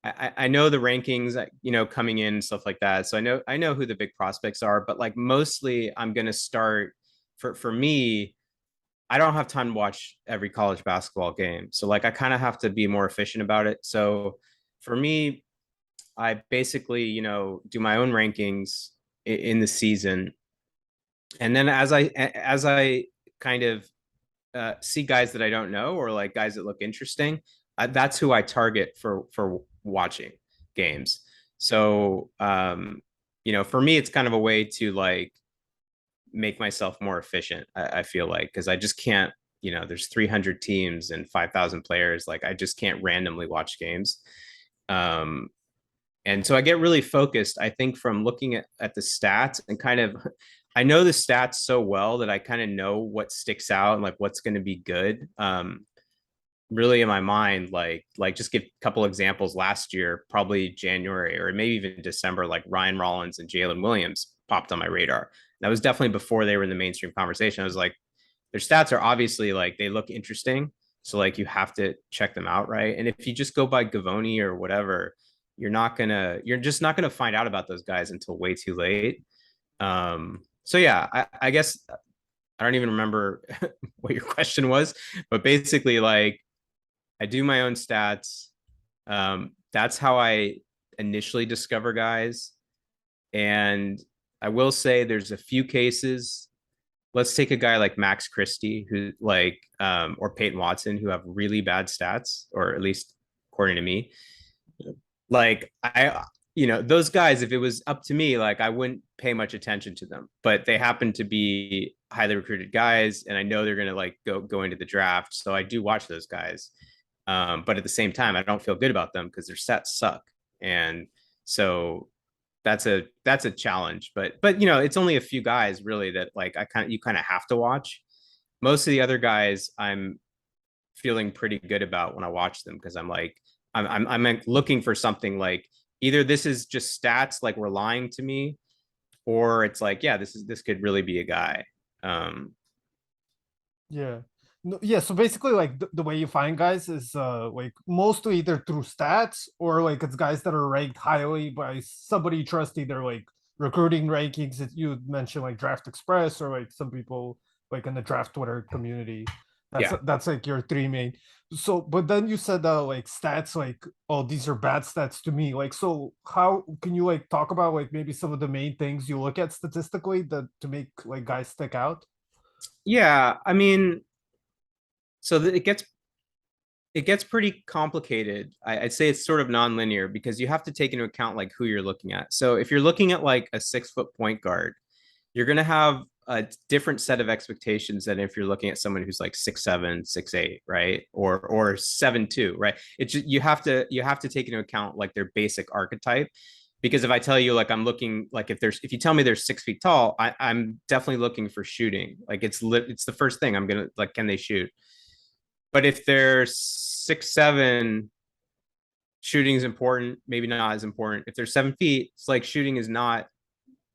I know the rankings, coming in and stuff like that. So I know who the big prospects are, but like mostly I'm gonna start for me. I don't have time to watch every college basketball game, so like I kind of have to be more efficient about it. So for me, I basically do my own rankings in the season, and then as I kind of see guys that I don't know or like guys that look interesting, that's who I target for watching games. So for me, it's kind of a way to like make myself more efficient. I feel like because I just can't. There's 300 teams and 5,000 players. Like I just can't randomly watch games. Um, and so I get really focused, I think, from looking at the stats and kind of I know the stats so well that I kind of know what sticks out and like what's going to be good. Really in my mind, like just give a couple examples. Last year, probably January or maybe even December, like Ryan Rollins and Jalen Williams popped on my radar. That was definitely before they were in the mainstream conversation. I was like, their stats are obviously like they look interesting. So like you have to check them out, right? And if you just go by Gavoni or whatever, you're just not gonna find out about those guys until way too late. So yeah, I guess I don't even remember what your question was, but basically like I do my own stats. That's how I initially discover guys. And I will say there's a few cases. Let's take a guy like Max Christie, who like or Peyton Watson, who have really bad stats, or at least according to me. Like those guys, if it was up to me, like I wouldn't pay much attention to them. But they happen to be highly recruited guys, and I know they're gonna like go into the draft. So I do watch those guys. But at the same time, I don't feel good about them because their stats suck. And so that's a challenge. But it's only a few guys really that like you kind of have to watch. Most of the other guys I'm feeling pretty good about when I watch them because I'm like looking for something like either this is just stats like were lying to me, or it's like, yeah, this could really be a guy. Um Yeah. No, yeah, so basically like the way you find guys is like mostly either through stats or like it's guys that are ranked highly by somebody you trust, either like recruiting rankings that you mentioned like Draft Express or like some people like in the draft Twitter community. That's yeah. that's like your three main. So but then you said like stats like, oh, these are bad stats to me. Like, so how can you like talk about like maybe some of the main things you look at statistically that to make like guys stick out? Yeah, I mean, so it gets pretty complicated. I'd say it's sort of nonlinear because you have to take into account like who you're looking at. So if you're looking at like a 6 foot point guard, you're going to have a different set of expectations than if you're looking at someone who's like 6'7", 6'8", right? Or 7'2", right? It's just, you have to take into account like their basic archetype. Because if I tell you like I'm looking like if you tell me they're 6 feet tall, I'm definitely looking for shooting. Like it's the first thing I'm gonna like, can they shoot? But if they're 6'7", shooting is important, maybe not as important. If they're 7 feet, it's like shooting is not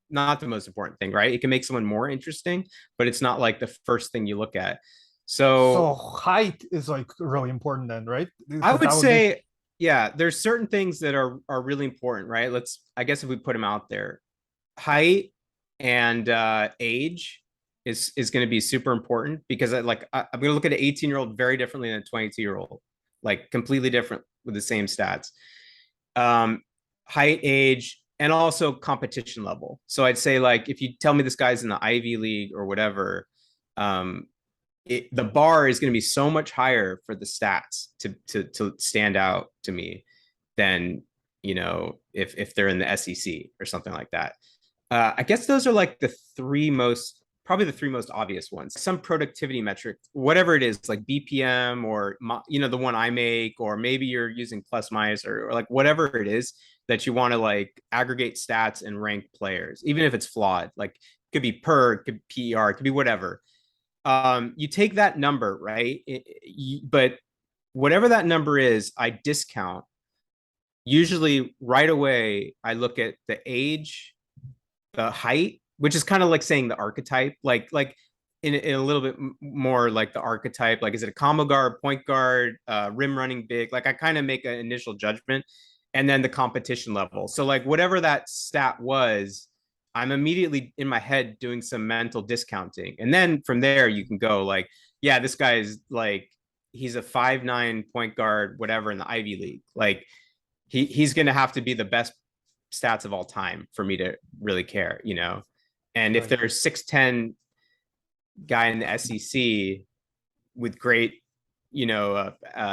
the most important thing, right? It can make someone more interesting, but it's not like the first thing you look at. So So height is like really important then, right? I Because would that would make say, yeah, there's certain things that are really important, right? I guess if we put them out there, height and age is going to be super important because I'm going to look at an 18-year-old very differently than a 22-year-old, like completely different with the same stats. Um, Height, age, and also competition level. So I'd say like if you tell me this guy's in the Ivy League or whatever, um, the bar is going to be so much higher for the stats to stand out to me than if they're in the SEC or something like that. I guess those are like probably the three most obvious ones. Some productivity metric, whatever it is, like BPM or the one I make, or maybe you're using plus minus or like whatever it is that you want to like aggregate stats and rank players, even if it's flawed. Like it could be per, it could be PER, it could be whatever. You take that number, right? But whatever that number is, I discount. Usually right away, I look at the age, the height, which is kind of like saying the archetype. Like in a little bit more like the archetype, like is it a combo guard, point guard, rim running big? Like I kind of make an initial judgment, and then the competition level. So like whatever that stat was, I'm immediately in my head doing some mental discounting, and then from there you can go like, yeah, this guy is like he's a 5'9" point guard, whatever in the Ivy League. Like he's going to have to be the best stats of all time for me to really care, you know. And if Right. there's 6'10" guy in the SEC with great, you know,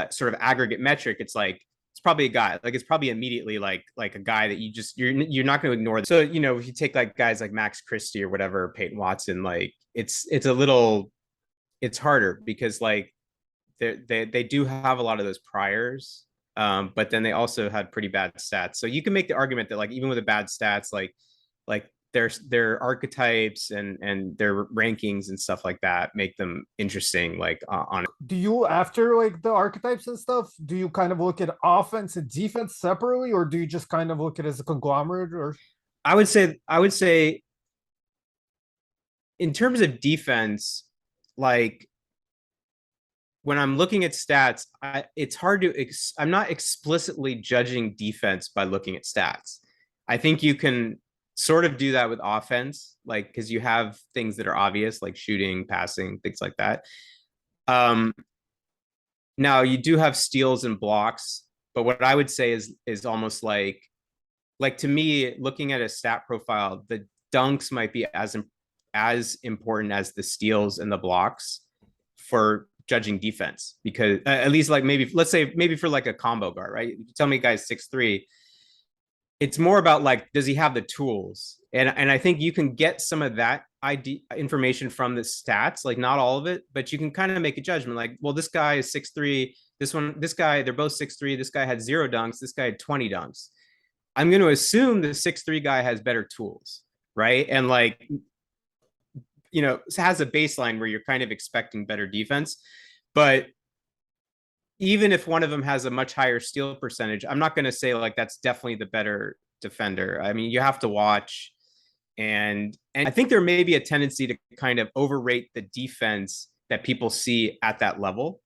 sort of aggregate metric, it's like it's probably a guy. Like it's probably immediately like a guy that you're not going to ignore. So you know, if you take like guys like Max Christie or whatever, Peyton Watson, like it's a little it's harder because like they do have a lot of those priors, but then they also had pretty bad stats. So you can make the argument that like even with the bad stats, like their archetypes and their rankings and stuff like that make them interesting. Like on Do you, after like the archetypes and stuff, do you kind of look at offense and defense separately, or do you just kind of look at it as a conglomerate? Or I would say in terms of defense, like when I'm looking at stats, it's hard to. I'm not explicitly judging defense by looking at stats. I think you can sort of do that with offense, like because you have things that are obvious, like shooting, passing, things like that. Um, Now you do have steals and blocks, but what I would say is almost like to me, looking at a stat profile, the dunks might be as important as the steals and the blocks for judging defense because at least like maybe let's say maybe for like a combo guard, right? You tell me guy's 6'3", it's more about like does he have the tools, and I think you can get some of that ID information from the stats, like not all of it, but you can kind of make a judgment like, well, this guy is 6'3", this guy, they're both 6'3", this guy had 0 dunks, this guy had 20 dunks. I'm going to assume the 6'3" guy has better tools, right? And like, you know, has a baseline where you're kind of expecting better defense. But even if one of them has a much higher steal percentage, I'm not going to say like that's definitely the better defender. I mean, you have to watch, and I think there may be a tendency to kind of overrate the defense that people see at that level.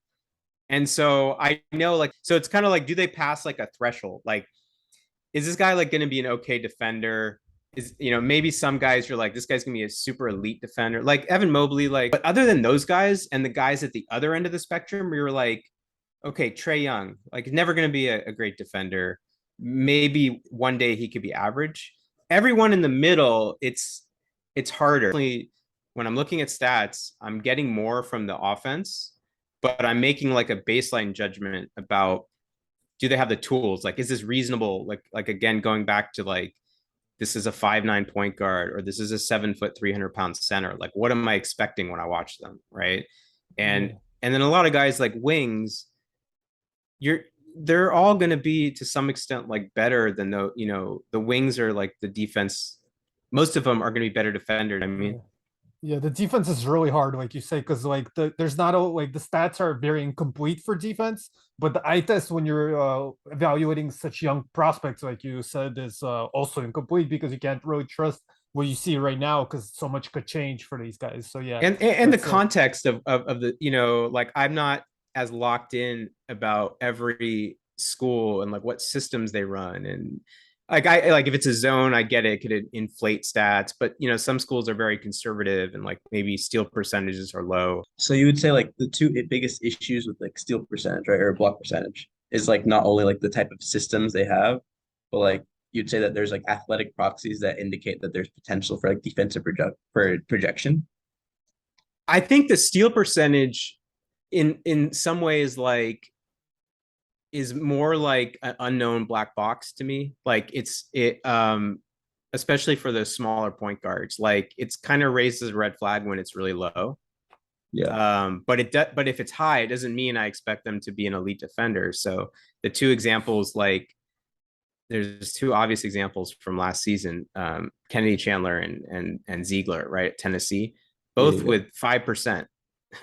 And so I know like so it's kind of like do they pass like a threshold? Like is this guy like going to be an okay defender? Is, you know, maybe some guys you're like this guy's gonna be a super elite defender like Evan Mobley, like, but other than those guys and the guys at the other end of the spectrum, we were like, okay, Trae Young, like never going to be a great defender. Maybe one day he could be average. Everyone in the middle, it's harder. When I'm looking at stats, I'm getting more from the offense, but I'm making like a baseline judgment about do they have the tools? Like, is this reasonable? Like again, going back to like this is a 5'9" point guard or this is a 7 foot 300 pound center. Like, what am I expecting when I watch them? Right. And yeah, and then a lot of guys like wings, you're they're all going to be to some extent like better than the, you know, the wings are like the defense, most of them are going to be better defenders, I mean. yeah. Yeah, the defense is really hard, like you say, because like there's not all like the stats are very incomplete for defense, but the eye test when you're evaluating such young prospects, like you said, is also incomplete because you can't really trust what you see right now because so much could change for these guys. So yeah, And the that's context of the, you know, like I'm not as locked in about every school and like what systems they run, and like I like if it's a zone, I get it, it could inflate stats, but you know some schools are very conservative and like maybe steal percentages are low. So you would say like the two biggest issues with like steal percentage, right, or block percentage is like not only like the type of systems they have, but like you'd say that there's like athletic proxies that indicate that there's potential for like defensive projection. I think the steal percentage in some ways like is more like an unknown black box to me. Like it especially for the smaller point guards, like it's kind of raises a red flag when it's really low. Yeah. But if it's high, it doesn't mean I expect them to be an elite defender. So the two examples, like there's two obvious examples from last season, Kennedy Chandler and Ziegler, right, at Tennessee, Yeah. both Yeah. with 5%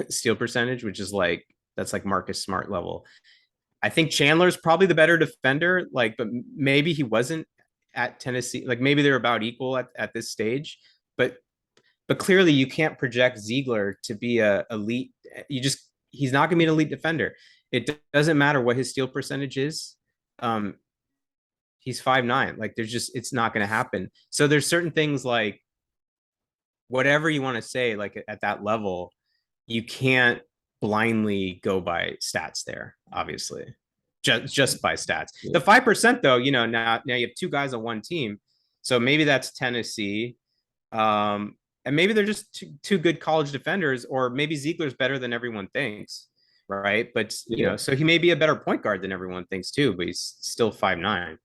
steal percentage, which is like that's like Marcus Smart level. I think Chandler's probably the better defender, like, but maybe he wasn't at Tennessee. Like maybe they're about equal at this stage, but but clearly you can't project Ziegler to be a elite. He's not going to be an elite defender. It doesn't matter what his steal percentage is. He's 5'9". Like there's just, it's not going to happen. So there's certain things like whatever you want to say, like at that level, you can't blindly go by stats there, obviously. Just by stats. The 5% though, now you have two guys on one team. So maybe that's Tennessee. And maybe they're just two good college defenders, or maybe Ziegler's better than everyone thinks, right? But so he may be a better point guard than everyone thinks too, but he's still 5'9".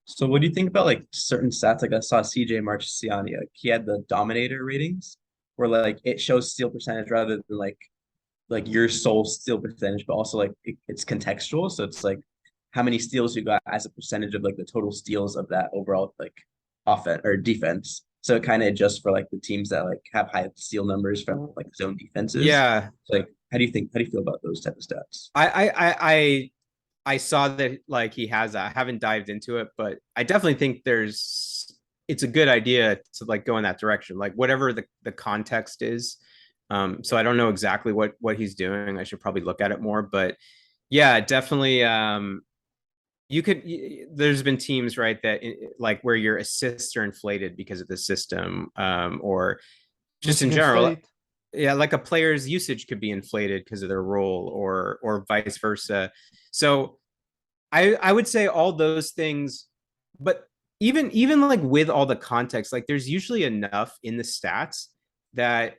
So what do you think about like certain stats? Like I saw CJ Marchissiani, like he had the Dominator ratings where like it shows steal percentage rather than like your sole steal percentage, but also like it's contextual. So it's like how many steals you got as a percentage of like the total steals of that overall like offense or defense. So it kind of adjusts for like the teams that like have high steal numbers from like zone defenses. Yeah. So, like how do you feel about those type of stats? I saw that like he has that. I haven't dived into it, but I definitely think it's a good idea to like go in that direction, like whatever the context is. So I don't know exactly what he's doing. I should probably look at it more, but yeah, definitely. There's been teams, right, that like where your assists are inflated because of the system, or just in general. Yeah, like a player's usage could be inflated because of their role, or vice versa. So I would say all those things, but even like with all the context, like there's usually enough in the stats that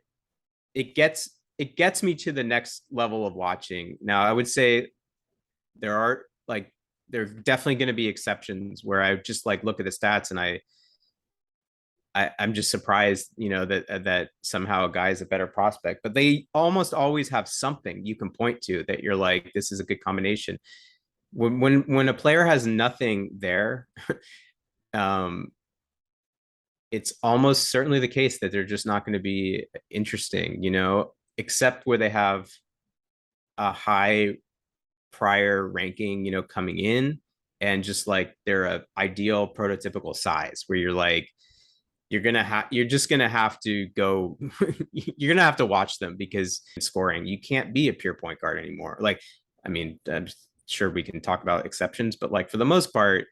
it gets me to the next level of watching. Now, I would say there's definitely going to be exceptions where I just like look at the stats and I'm just surprised, that somehow a guy is a better prospect, but they almost always have something you can point to that you're like, this is a good combination. When a player has nothing there, it's almost certainly the case that they're just not going to be interesting, except where they have a high prior ranking, coming in, and just like they're a ideal prototypical size where you're like, you're just gonna have to go you're gonna have to watch them because scoring, you can't be a pure point guard anymore. Like, I mean, I'm sure we can talk about exceptions, but like for the most part,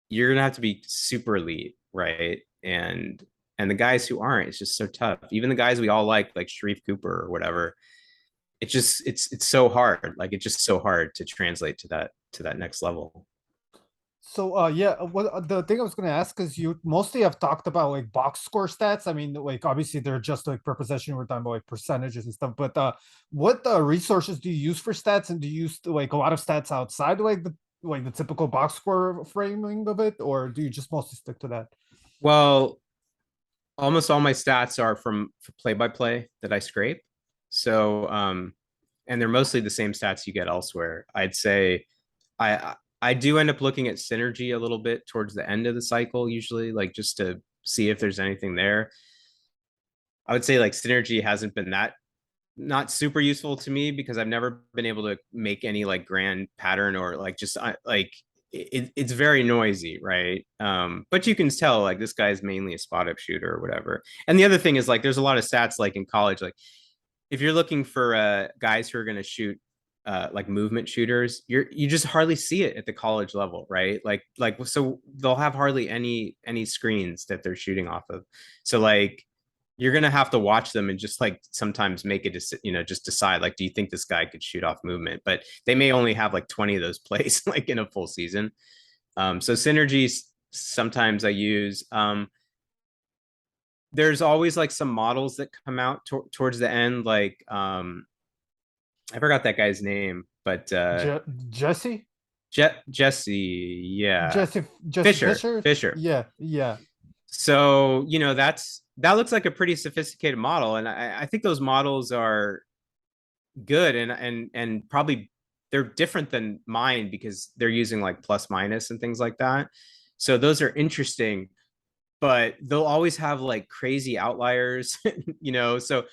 you're gonna have to be super elite, right? And the guys who aren't, it's just so tough. Even the guys we all like Sharif Cooper or whatever, it's so hard. Like it's just so hard to translate to that next level. So yeah, what the thing I was gonna ask is you mostly have talked about like box score stats. I mean, like obviously they're just like per possession. We're talking about like percentages and stuff. But what resources do you use for stats, and do you use like a lot of stats outside like the typical box score framing of it, or do you just mostly stick to that? Well, almost all my stats are from play by play that I scrape. So and they're mostly the same stats you get elsewhere. I'd say I do end up looking at synergy a little bit towards the end of the cycle, usually, like just to see if there's anything there. I would say like synergy hasn't been that not super useful to me because I've never been able to make any like grand pattern, or like just like it's very noisy, right? But you can tell like this guy is mainly a spot up shooter or whatever. And the other thing is like there's a lot of stats like in college, like if you're looking for guys who are going to shoot like movement shooters, you just hardly see it at the college level, right? Like so they'll have hardly any screens that they're shooting off of. So like you're gonna have to watch them and just like sometimes make it, just decide like, do you think this guy could shoot off movement? But they may only have like 20 of those plays like in a full season. So synergies sometimes I use. There's always like some models that come out towards the end, like I forgot that guy's name, but Jesse? Jesse, yeah. Jesse Fisher? Fisher. Yeah. So, that looks like a pretty sophisticated model. And I think those models are good and probably they're different than mine because they're using like plus minus and things like that. So those are interesting, but they'll always have like crazy outliers, so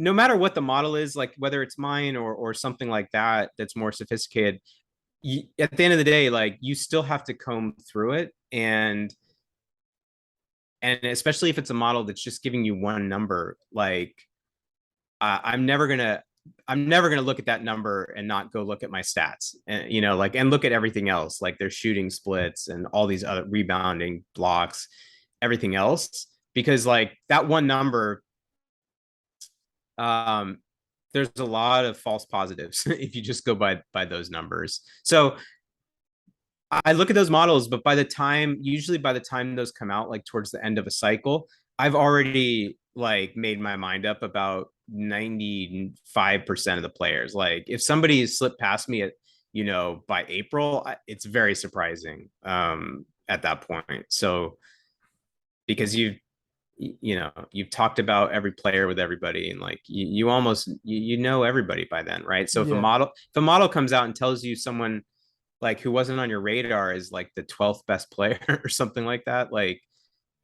no matter what the model is, like whether it's mine or something like that that's more sophisticated, at the end of the day, like you still have to comb through it. And And especially if it's a model that's just giving you one number, like I'm never gonna look at that number and not go look at my stats, and like, and look at everything else, like their shooting splits and all these other rebounding blocks, everything else, because like that one number, um there's a lot of false positives if you just go by those numbers. So I look at those models, but usually by the time those come out, like towards the end of a cycle, I've already like made my mind up about 95% of the players. Like if somebody slipped past me at, by April, it's very surprising at that point. So because you've talked about every player with everybody, and like you almost know everybody by then, right? So if Yeah. a model comes out and tells you someone like who wasn't on your radar is like the 12th best player or something like that, like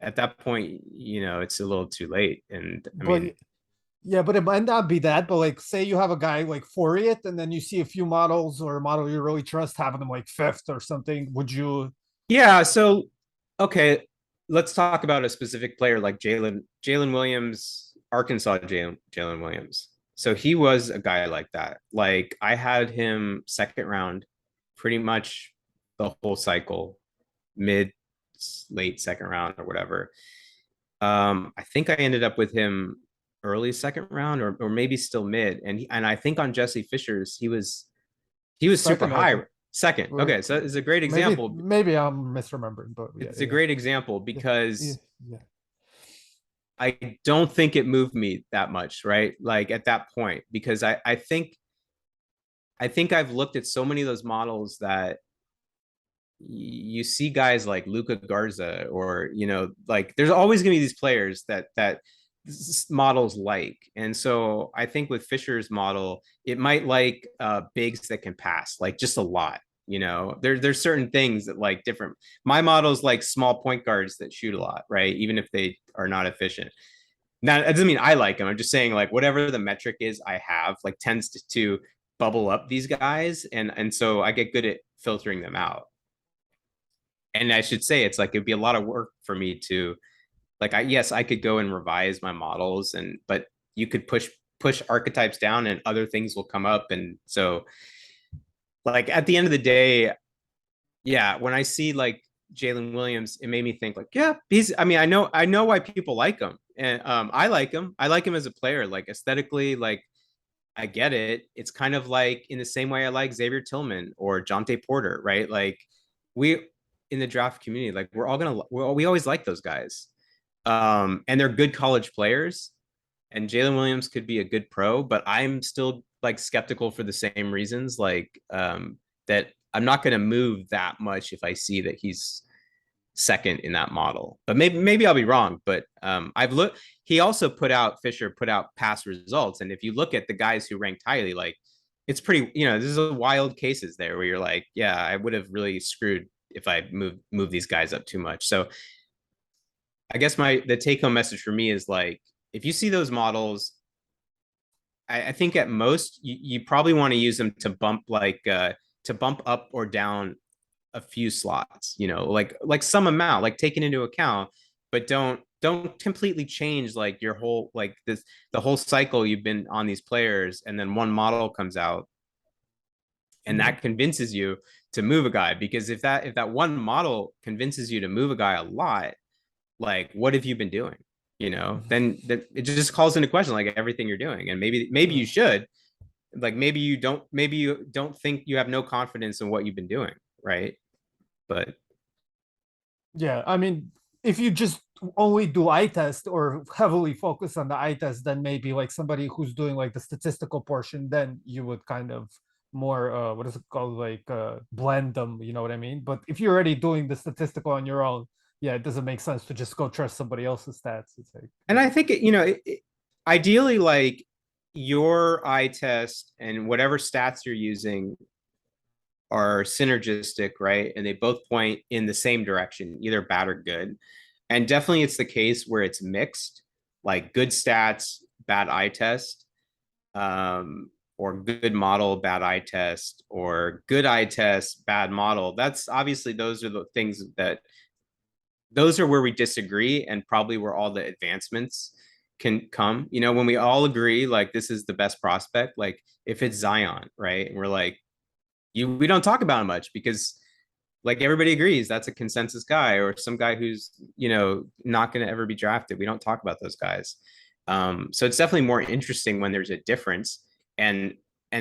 at that point, it's a little too late. And I But mean, yeah, but it might not be that. But like, say you have a guy like for it, and then you see a few models or a model you really trust having them like fifth or something. Would you? yeah. So, okay, let's talk about a specific player like Jalen Williams, Arkansas Jalen Williams. So he was a guy like that. Like I had him second round, pretty much the whole cycle, mid, late second round or whatever. I think I ended up with him early second round, or maybe still mid. And I think on Jesse Fisher's he was super Second, I high. think. Second. Or Okay, so it's a great maybe example. maybe I'm misremembering, but yeah, It's a yeah, great example yeah, yeah, because yeah. I don't think it moved me that much, right? Like at that point, because I think I've looked at so many of those models that you see guys like Luca Garza, or like there's always going to be these players that models like. And so I think with Fisher's model, it might like bigs that can pass like just a lot. There's certain things that like different. My model's like small point guards that shoot a lot, right? Even if they are not efficient. Now that doesn't mean I like them. I'm just saying like whatever the metric is I have like tends to bubble up these guys, and so I get good at filtering them out. And I should say it's like it'd be a lot of work for me to like I could go and revise my models, but you could push archetypes down and other things will come up. And so like at the end of the day, yeah, when I see like Jalen Williams, it made me think like, yeah, I mean, I know why people like him. And I like him. I like him as a player, like aesthetically, like I get it. It's kind of like in the same way I like Xavier Tillman or Jonte Porter, right? Like we in the draft community, like we always like those guys. And they're good college players. And Jalen Williams could be a good pro, but I'm still like skeptical for the same reasons, like that I'm not going to move that much if I see that he's second in that model. But maybe I'll be wrong. But I've looked. Fisher put out past results, and if you look at the guys who ranked highly, like it's pretty. This is a wild cases there where you're like, yeah, I would have really screwed if I move these guys up too much. So I guess the take home message for me is like, if you see those models, I think at most you probably want to use them to bump up or down a few slots, like some amount, like taken into account, but don't completely change like your whole like the whole cycle you've been on these players, and then one model comes out and that convinces you to move a guy. Because if that one model convinces you to move a guy a lot, like what have you been doing? Then it just calls into question like everything you're doing. And maybe you should, like maybe you don't think you have no confidence in what you've been doing, right? But Yeah, I mean, if you just only do eye test or heavily focus on the eye test, then maybe like somebody who's doing like the statistical portion, then you would kind of more what is it called, like blend them, you know what I mean? But if you're already doing the statistical on your own, yeah, it doesn't make sense to just go trust somebody else's stats. It's like, and I think ideally, like your eye test and whatever stats you're using are synergistic, right? And they both point in the same direction, either bad or good. And definitely it's the case where it's mixed, like good stats, bad eye test, or good model, bad eye test, or good eye test, bad model. That's obviously those are the things that those are where we disagree, and probably where all the advancements can come. You know, when we all agree like this is the best prospect, like if it's Zion, right? And we're like, we don't talk about him much because like everybody agrees that's a consensus guy, or some guy who's, you know, not going to ever be drafted. We don't talk about those guys. So it's definitely more interesting when there's a difference. And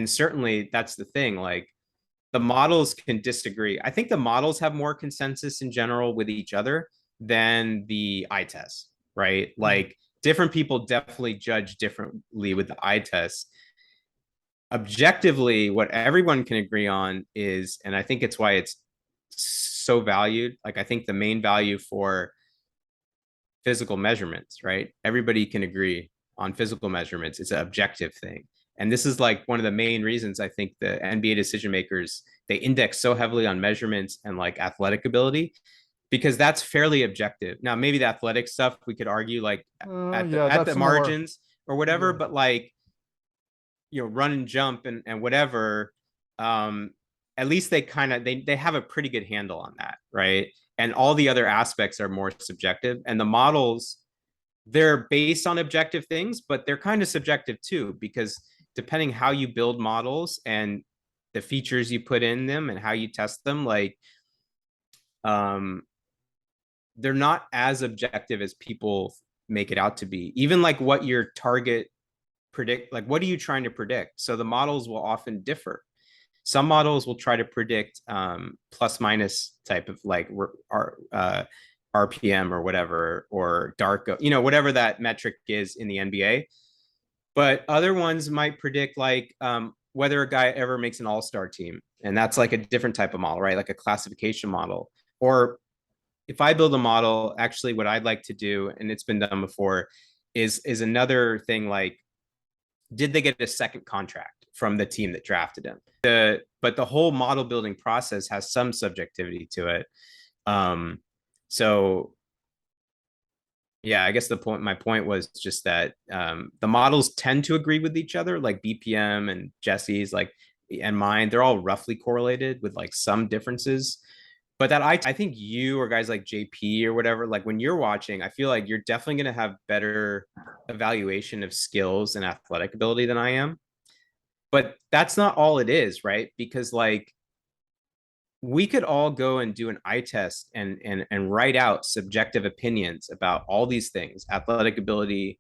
certainly that's the thing. Like the models can disagree. I think the models have more consensus in general with each other than the eye test, right? Like different people definitely judge differently with the eye test. Objectively, what everyone can agree on is, and I think it's why it's so valued. Like I think the main value for physical measurements, right? Everybody can agree on physical measurements. It's an objective thing. And this is like one of the main reasons I think the NBA decision makers, they index so heavily on measurements and like athletic ability, because that's fairly objective. Now, maybe the athletic stuff we could argue like at Yeah, the that's more. margins or whatever, Yeah. but like, you know, run and jump and whatever, at least they kind of they have a pretty good handle on that, right? And all the other aspects are more subjective, and the models, they're based on objective things, but they're kind of subjective too, because depending how you build models and the features you put in them and how you test them, like they're not as objective as people make it out to be. Even like what your target predict, like what are you trying to predict? So the models will often differ. Some models will try to predict plus minus type of like RPM or whatever, or dark, you know, whatever that metric is in the NBA. But other ones might predict like whether a guy ever makes an all-star team. And that's like a different type of model, right? Like a classification model. Or if I build a model, actually what I'd like to do, and it's been done before, is another thing like, did they get a second contract from the team that drafted him? But the whole model building process has some subjectivity to it. So yeah, I guess my point was just that the models tend to agree with each other, like BPM and Jesse's, like, and mine, they're all roughly correlated with like some differences. But that I think you or guys like JP or whatever, like when you're watching, I feel like you're definitely going to have better evaluation of skills and athletic ability than I am. But that's not all it is, right? Because like we could all go and do an eye test and write out subjective opinions about all these things: athletic ability,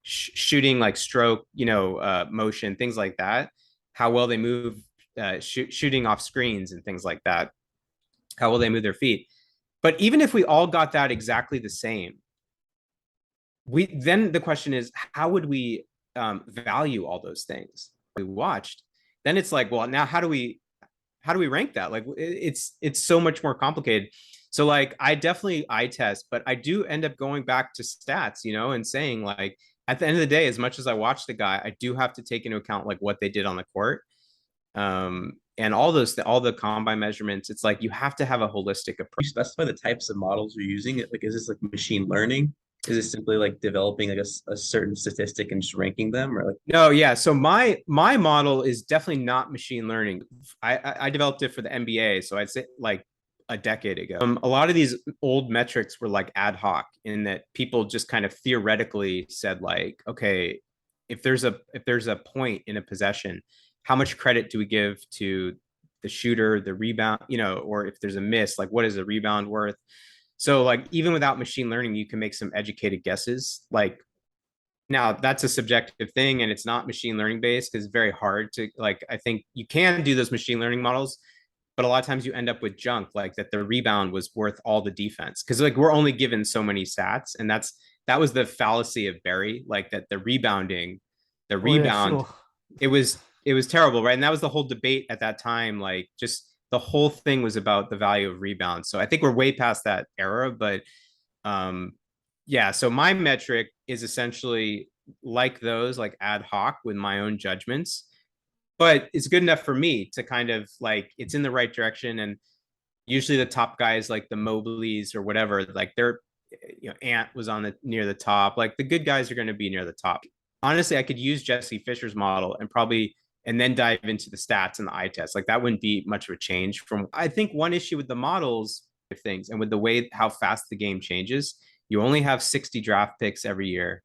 shooting, like stroke, you know, motion, things like that, how well they move, shooting off screens and things like that, how will they move their feet. But even if we all got that exactly the same, then the question is, how would we value all those things we watched? Then it's like, well, now how do we rank that? Like it's so much more complicated. So like I definitely eye test, but I do end up going back to stats, you know, and saying like at the end of the day, as much as I watch the guy, I do have to take into account like what they did on the court. And all the combine measurements. It's like you have to have a holistic approach. You specify the types of models you're using. Like, is this like machine learning? Is it simply like developing like a certain statistic and just ranking them, or like? No, yeah. So my model is definitely not machine learning. I developed it for the NBA, so I'd say like a decade ago. A lot of these old metrics were like ad hoc, in that people just kind of theoretically said like, okay, if there's a point in a possession, how much credit do we give to the shooter, the rebound, you know, or if there's a miss, like what is a rebound worth? So like even without machine learning, you can make some educated guesses. Like now that's a subjective thing, and it's not machine learning based, because it's very hard to, like, I think you can do those machine learning models, but a lot of times you end up with junk, like that the rebound was worth all the defense, because like we're only given so many stats, and that was the fallacy of Barry, like that the rebounding, the rebound, it was terrible, right? And that was the whole debate at that time. Like just the whole thing was about the value of rebounds. So I think we're way past that era, but yeah. So my metric is essentially like those, like ad hoc with my own judgments, but it's good enough for me to kind of like, it's in the right direction. And usually the top guys like the Mobleys or whatever, like they're, you know, Ant was on the near the top. Like the good guys are going to be near the top. Honestly, I could use Jesse Fisher's model and then dive into the stats and the eye test. Like that wouldn't be much of a change from, I think one issue with the models things. And with the way how fast the game changes, you only have 60 draft picks every year.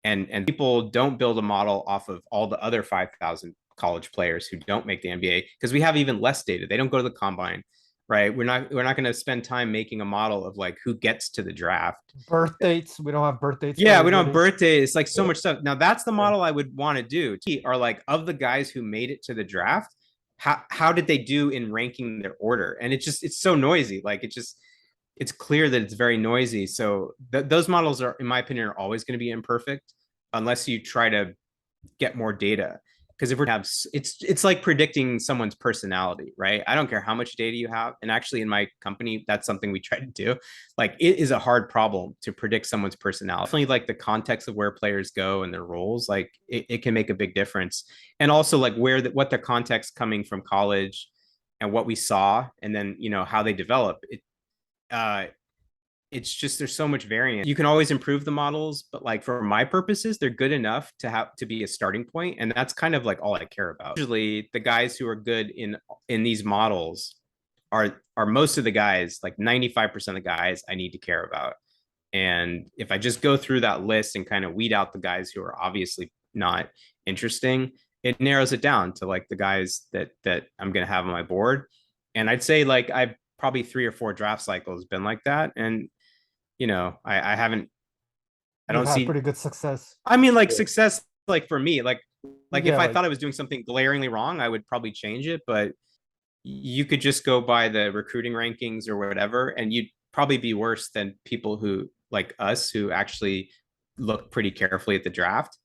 And people don't build a model off of all the other 5,000 college players who don't make the NBA because we have even less data. They don't go to the combine, right? We're not going to spend time making a model of like who gets to the draft. Birth dates. We don't have birth dates. Yeah, for we don't have everybody. birthdays. It's like so much stuff. Now that's the model I would want to do. Are like of the guys who made it to the draft, how did they do in ranking their order? And it's so noisy. Like it's clear that it's very noisy. So those models are, in my opinion, are always going to be imperfect unless you try to get more data. Because if we have, it's like predicting someone's personality, right? I don't care how much data you have. And actually in my company, that's something we try to do. Like it is a hard problem to predict someone's personality. Definitely like the context of where players go and their roles, like it can make a big difference. And also like what the context coming from college and what we saw, and then, how they develop it. It's just there's so much variance. You can always improve the models, but like for my purposes, they're good enough to be a starting point, and that's kind of like all I care about. Usually, the guys who are good in these models are most of the guys, like 95% of the guys I need to care about. And if I just go through that list and kind of weed out the guys who are obviously not interesting, it narrows it down to like the guys that I'm going to have on my board. And I'd say like I've probably 3 or 4 draft cycles been like that. And I haven't, I You've don't had see pretty good success. I mean, like success, like for me, like if Yeah, I like- thought I was doing something glaringly wrong, I would probably change it. But you could just go by the recruiting rankings or whatever, and you'd probably be worse than people who like us who actually look pretty carefully at the draft.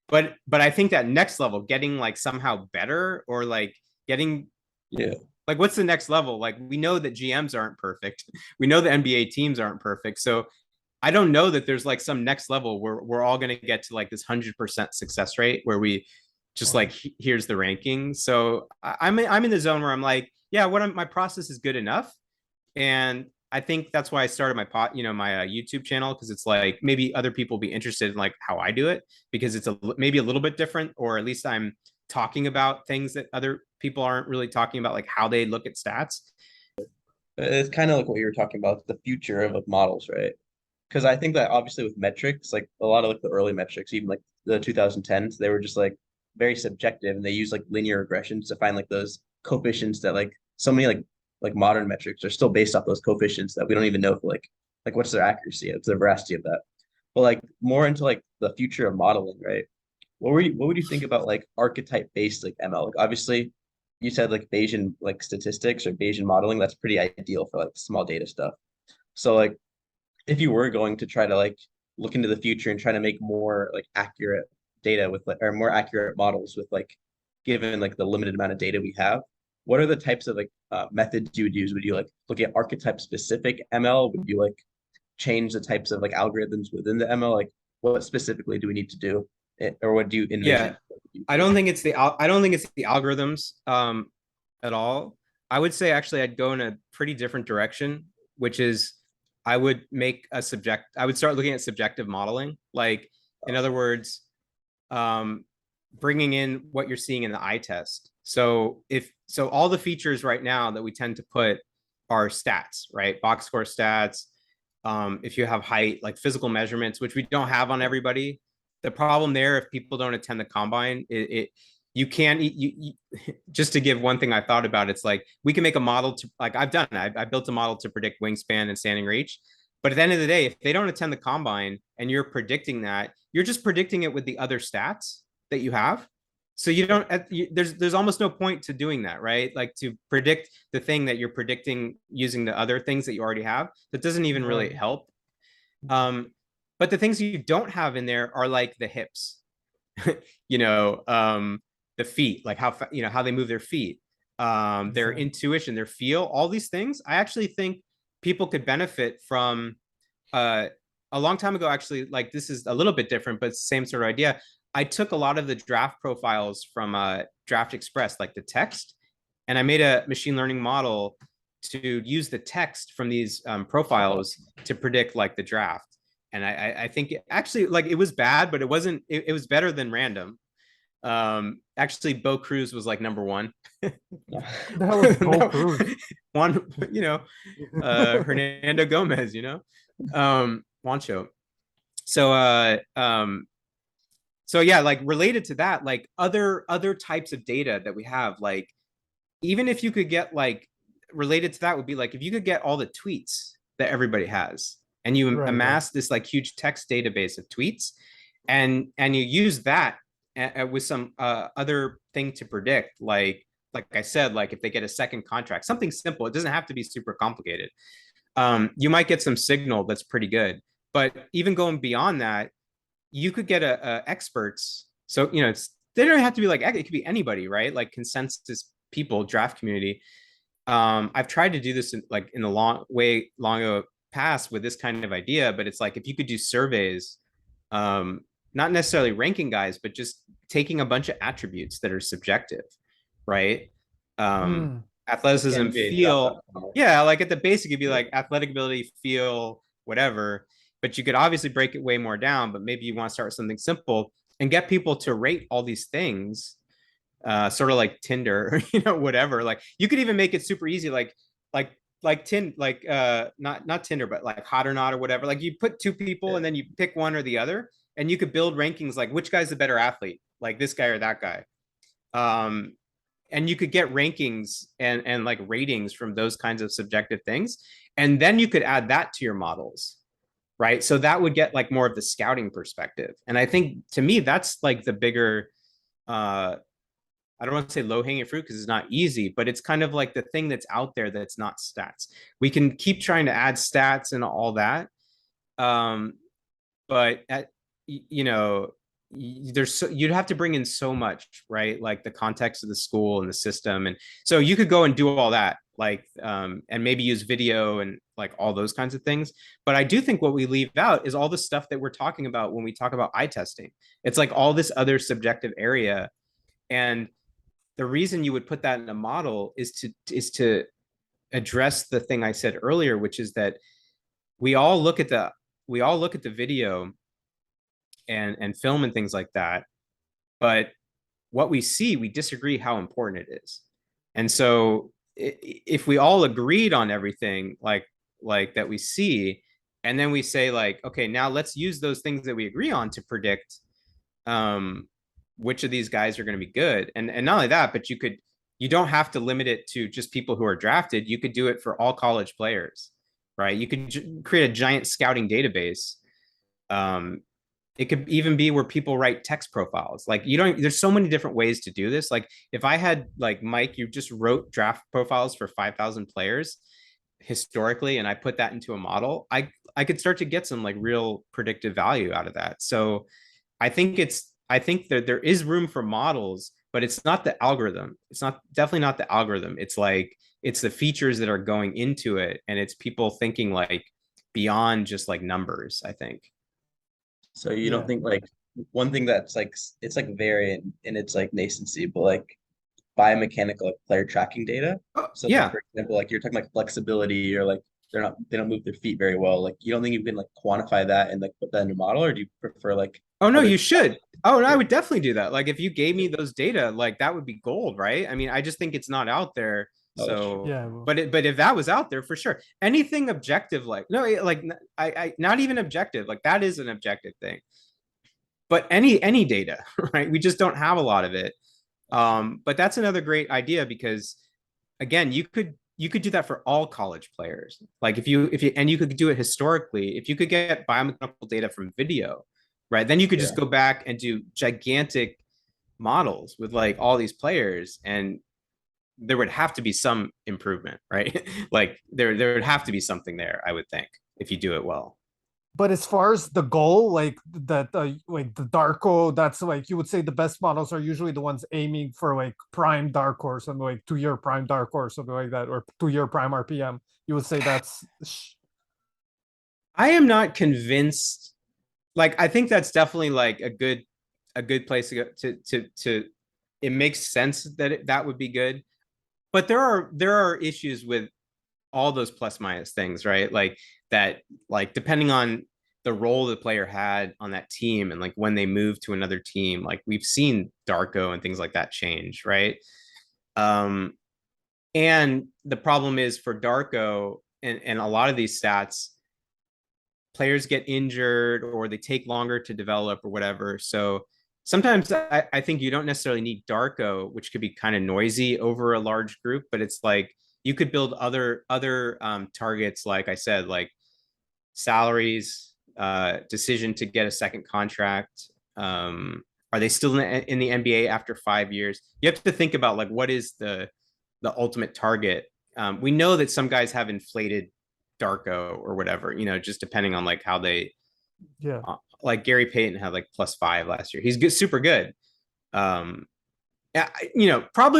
But I think that next level, getting like somehow better, or like getting Yeah. like what's the next level? Like we know that GMs aren't perfect. We know the NBA teams aren't perfect. So I don't know that there's like some next level where we're all going to get to like this 100% success rate where we just like here's the ranking. So I'm in the zone where I'm like, yeah, my process is good enough, and I think that's why I started my my YouTube channel, because it's like maybe other people will be interested in like how I do it, because it's maybe a little bit different, or at least I'm talking about things that other people aren't really talking about, like how they look at stats. It's kind of like what you were talking about, the future of like models, right? Because I think that obviously with metrics, like a lot of like the early metrics, even like the 2010s, they were just like very subjective, and they use like linear regressions to find like those coefficients that like so many like modern metrics are still based off those coefficients that we don't even know if like what's their accuracy, what's the veracity of that. But like more into like the future of modeling, right? What would you think about like archetype based like ML? Like obviously you said like Bayesian like statistics or Bayesian modeling, that's pretty ideal for like small data stuff. So like if you were going to try to like look into the future and try to make more like accurate data with like or more accurate models with like given like the limited amount of data we have, what are the types of like methods you would use? Would you like look at archetype specific ML? Would you like change the types of like algorithms within the ML? Like what specifically do we need to do? Or what do you envision? Yeah, I don't think it's the algorithms at all. I would say actually I'd go in a pretty different direction, which is I would start looking at subjective modeling. Like in other words, bringing in what you're seeing in the eye test. So all the features right now that we tend to put are stats, right? Box score stats. If you have height, like physical measurements, which we don't have on everybody. The problem there, if people don't attend the combine, you can't just to give one thing I thought about, it's like we can make a model to like I've done. I built a model to predict wingspan and standing reach. But at the end of the day, if they don't attend the combine and you're predicting that, you're just predicting it with the other stats that you have. So you don't there's almost no point to doing that, right? Like to predict the thing that you're predicting using the other things that you already have. That doesn't even really help. But the things you don't have in there are like the hips, the feet, like how they move their feet, their intuition, their feel, all these things. I actually think people could benefit from a long time ago, actually, like this is a little bit different, but same sort of idea. I took a lot of the draft profiles from Draft Express, like the text, and I made a machine learning model to use the text from these profiles to predict like the draft. And I think actually like it was bad, but it wasn't. It was better than random. actually Bo Cruz was like number one. No. The hell is Bo No, Cruz? one, Hernando Gomez, Juancho. So so yeah, like related to that, like other types of data that we have, like even if you could get like related to that would be like if you could get all the tweets that everybody has and you Right, amass this like huge text database of tweets and you use that with some other thing to predict, like I said, like if they get a second contract, something simple, it doesn't have to be super complicated. You might get some signal that's pretty good. But even going beyond that, you could get a experts. So they don't have to be like, it could be anybody, right? Like consensus people, draft community. I've tried to do this in the long ago past with this kind of idea, but it's like if you could do surveys, not necessarily ranking guys, but just taking a bunch of attributes that are subjective, right? Mm. Athleticism, NBA feel, draft.com. yeah, like at the basic, it'd be like athletic ability, feel, whatever. But you could obviously break it way more down. But maybe you want to start with something simple and get people to rate all these things, sort of like Tinder, or whatever. Like you could even make it super easy, not Tinder, but like Hot or Not or whatever. Like you put two people and then you pick one or the other, and you could build rankings like which guy's the better athlete, like this guy or that guy. And you could get rankings and like ratings from those kinds of subjective things, and then you could add that to your models, right? So that would get like more of the scouting perspective. And I think to me that's like the bigger, I don't want to say low hanging fruit because it's not easy, but it's kind of like the thing that's out there that's not stats. We can keep trying to add stats and all that, but you'd have to bring in so much, right? Like the context of the school and the system, and so you could go and do all that, like and maybe use video and like all those kinds of things. But I do think what we leave out is all the stuff that we're talking about when we talk about eye testing. It's like all this other subjective area, and the reason you would put that in a model is to address the thing I said earlier, which is that we all look at the video and film and things like that, but what we see, we disagree how important it is. And so if we all agreed on everything like that we see, and then we say like, okay, now let's use those things that we agree on to predict which of these guys are going to be good. And not only that, but you don't have to limit it to just people who are drafted. You could do it for all college players, right? You could create a giant scouting database. It could even be where people write text profiles. Like there's so many different ways to do this. Like if I had like Mike, you just wrote draft profiles for 5,000 players historically, and I put that into a model, I could start to get some like real predictive value out of that. So I think that there is room for models, but it's not the algorithm. It's definitely not the algorithm. It's the features that are going into it, and it's people thinking like beyond just like numbers, I think. So you don't think like one thing that's like it's like very in its like nascency, but like biomechanical like player tracking data. So like Yeah. for example, like you're talking like flexibility or like they don't move their feet very well. Like you don't think you can like quantify that and like put that in your model, or do you prefer like Oh no, other you should. Oh no, I would definitely do that. Like if you gave me those data, like that would be gold, right? I mean, I just think it's not out there. Oh, that's true. So Yeah. but if that was out there for sure, anything objective, like no, like I not even objective, like that is an objective thing. But any data, right? We just don't have a lot of it. But that's another great idea because again, you could do that for all college players. Like if you and you could do it historically, if you could get biomechanical data from video, right? Then you could just go back and do gigantic models with like all these players, and there would have to be some improvement, right? Like there would have to be something there, I would think, if you do it well. But as far as the goal, like that, like the Darko, that's like you would say the best models are usually the ones aiming for like prime Dark or something like 2-year prime Dark or something like that, or 2-year prime RPM. You would say that's. I am not convinced. Like I think that's definitely like a good place to go to. It makes sense that that would be good, but there are issues with all those plus minus things, right? Like that, like depending on the role the player had on that team, and like when they moved to another team, like we've seen Darko and things like that change, right? And the problem is for Darko and a lot of these stats, players get injured or they take longer to develop or whatever. So sometimes I think you don't necessarily need Darko, which could be kind of noisy over a large group, but it's like you could build other targets, like I said, like salaries, decision to get a second contract. Are they still in the NBA after 5 years? You have to think about like what is the ultimate target. We know that some guys have inflated Darko or whatever, just depending on like how they, Yeah. like Gary Payton had like +5 last year. He's good, super good. Probably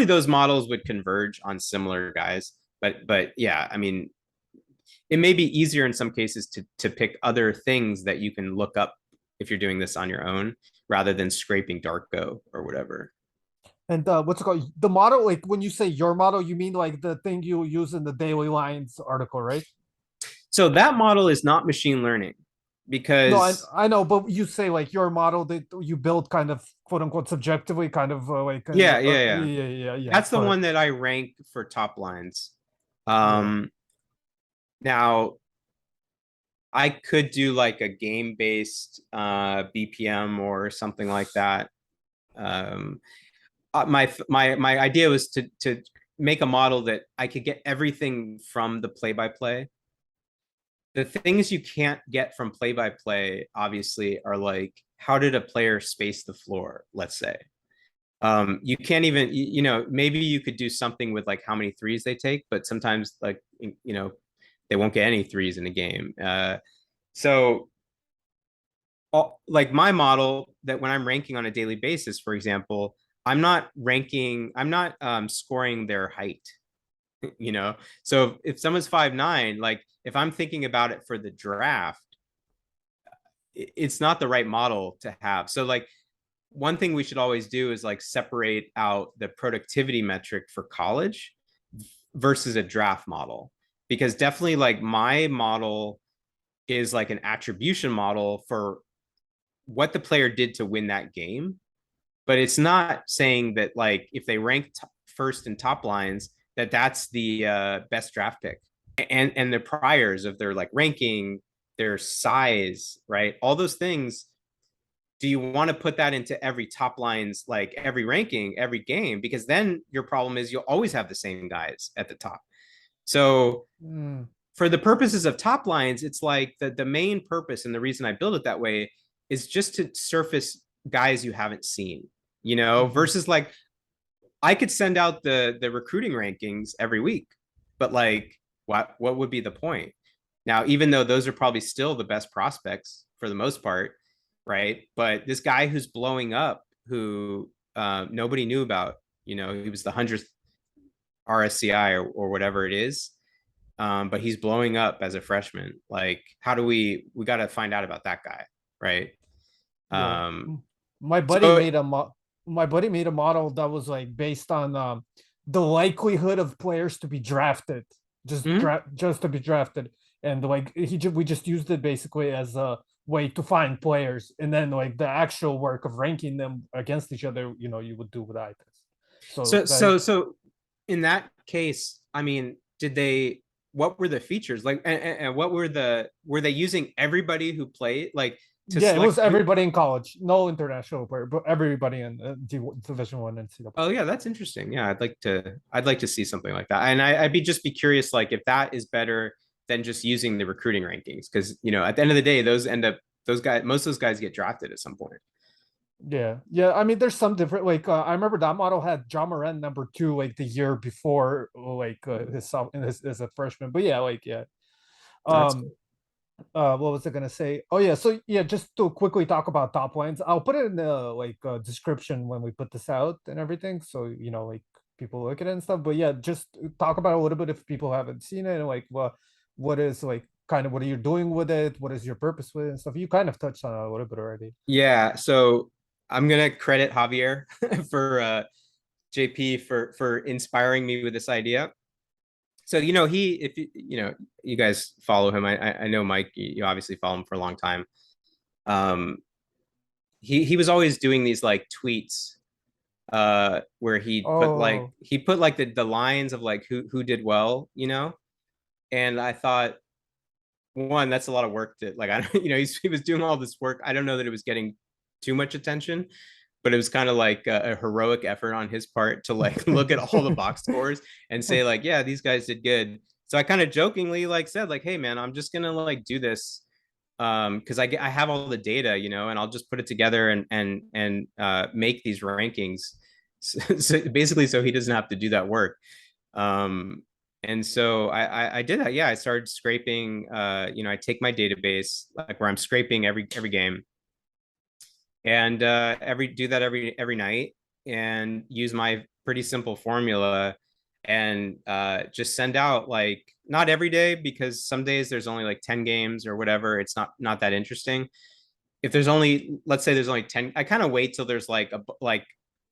those models would converge on similar guys, but yeah, I mean, it may be easier in some cases to pick other things that you can look up if you're doing this on your own rather than scraping Darko or whatever. And what's it called? The model, like when you say your model, you mean like the thing you use in the Daily Lines article, right? So that model is not machine learning No, because I know, but you say like your model that you build kind of quote unquote subjectively, kind of yeah. yeah. That's the But, one that I rank for top lines. yeah. Now I could do like a game based BPM or something like that. My idea was to make a model that I could get everything from the play by play. The things you can't get from play by play, obviously, are like how did a player space the floor, let's say. You can't even, maybe you could do something with like how many threes they take, but sometimes like, they won't get any threes in a game. So like my model that when I'm ranking on a daily basis, for example, I'm not scoring their height, So if someone's 5'9", like if I'm thinking about it for the draft, it's not the right model to have. So like one thing we should always do is like separate out the productivity metric for college versus a draft model, because definitely like my model is like an attribution model for what the player did to win that game. But it's not saying that like if they rank first in top lines, that's the best draft pick, and the priors of their like ranking, their size, right? All those things. Do you want to put that into every top lines, like every ranking, every game? Because then your problem is you'll always have the same guys at the top. So for the purposes of top lines, it's like the main purpose and the reason I build it that way is just to surface guys you haven't seen, versus like I could send out the recruiting rankings every week, but like what would be the point? Now, even though those are probably still the best prospects for the most part, right? But this guy who's blowing up, who nobody knew about, he was the 100th RSCI or whatever it is, but he's blowing up as a freshman. Like, how do we got to find out about that guy, right? Yeah. My buddy so made a model that was like based on the likelihood of players to be drafted, just to be drafted, and like we just used it basically as a way to find players, and then like the actual work of ranking them against each other, you would do with eye test. So in that case, I mean, what were the features like, and were they using everybody who played, like to yeah, it was select everybody in college, no international player, but everybody in Division One and NCAA. Oh yeah, that's interesting. Yeah, I'd like to see something like that, and I'd just be curious, like if that is better than just using the recruiting rankings, because at the end of the day, most of those guys get drafted at some point. Yeah. I mean, there's some different. Like, I remember that model had John Moran #2, like the year before, like as a freshman. But yeah, like yeah. Cool. What was I gonna say? Oh yeah, so yeah, just to quickly talk about top lines, I'll put it in the description when we put this out and everything, so like people look at it and stuff. But yeah, just talk about it a little bit if people haven't seen it, and like what is like kind of what are you doing with it? What is your purpose with it and stuff? You kind of touched on it a little bit already. Yeah, so I'm gonna credit Javier for JP for inspiring me with this idea. So he, if you guys follow him, I know Mike, you obviously follow him for a long time. Um, he was always doing these like tweets where Oh, he put like the lines of like who did well, and I thought, one, that's a lot of work that like I don't he was doing all this work. I don't know that it was getting too much attention, but it was kind of like a heroic effort on his part to like look at all the box scores and say like, yeah, these guys did good. So I kind of jokingly like said like, hey man, I'm just gonna like do this because I have all the data, and I'll just put it together and make these rankings. So basically, so he doesn't have to do that work. And so I did that. Yeah, I started scraping. I take my database like where I'm scraping every game, and do that every night, and use my pretty simple formula, and just send out like not every day because some days there's only like 10 games or whatever. It's not that interesting. If there's only, let's say there's only 10, I kind of wait till there's like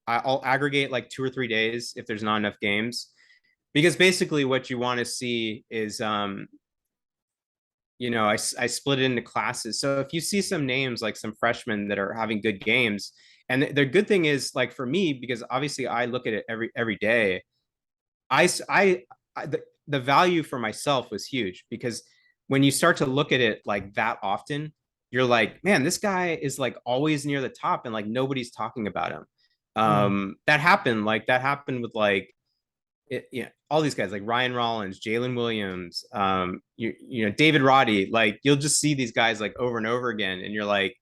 I'll aggregate like 2 or 3 days if there's not enough games, because basically what you want to see is I split it into classes. So if you see some names like some freshmen that are having good games, and the good thing is like for me, because obviously I look at it every day, the value for myself was huge, because when you start to look at it like that often, you're like, man, this guy is like always near the top and like nobody's talking about him. That happened with like all these guys like Ryan Rollins, Jalen Williams, David Roddy. Like you'll just see these guys like over and over again, and you're like,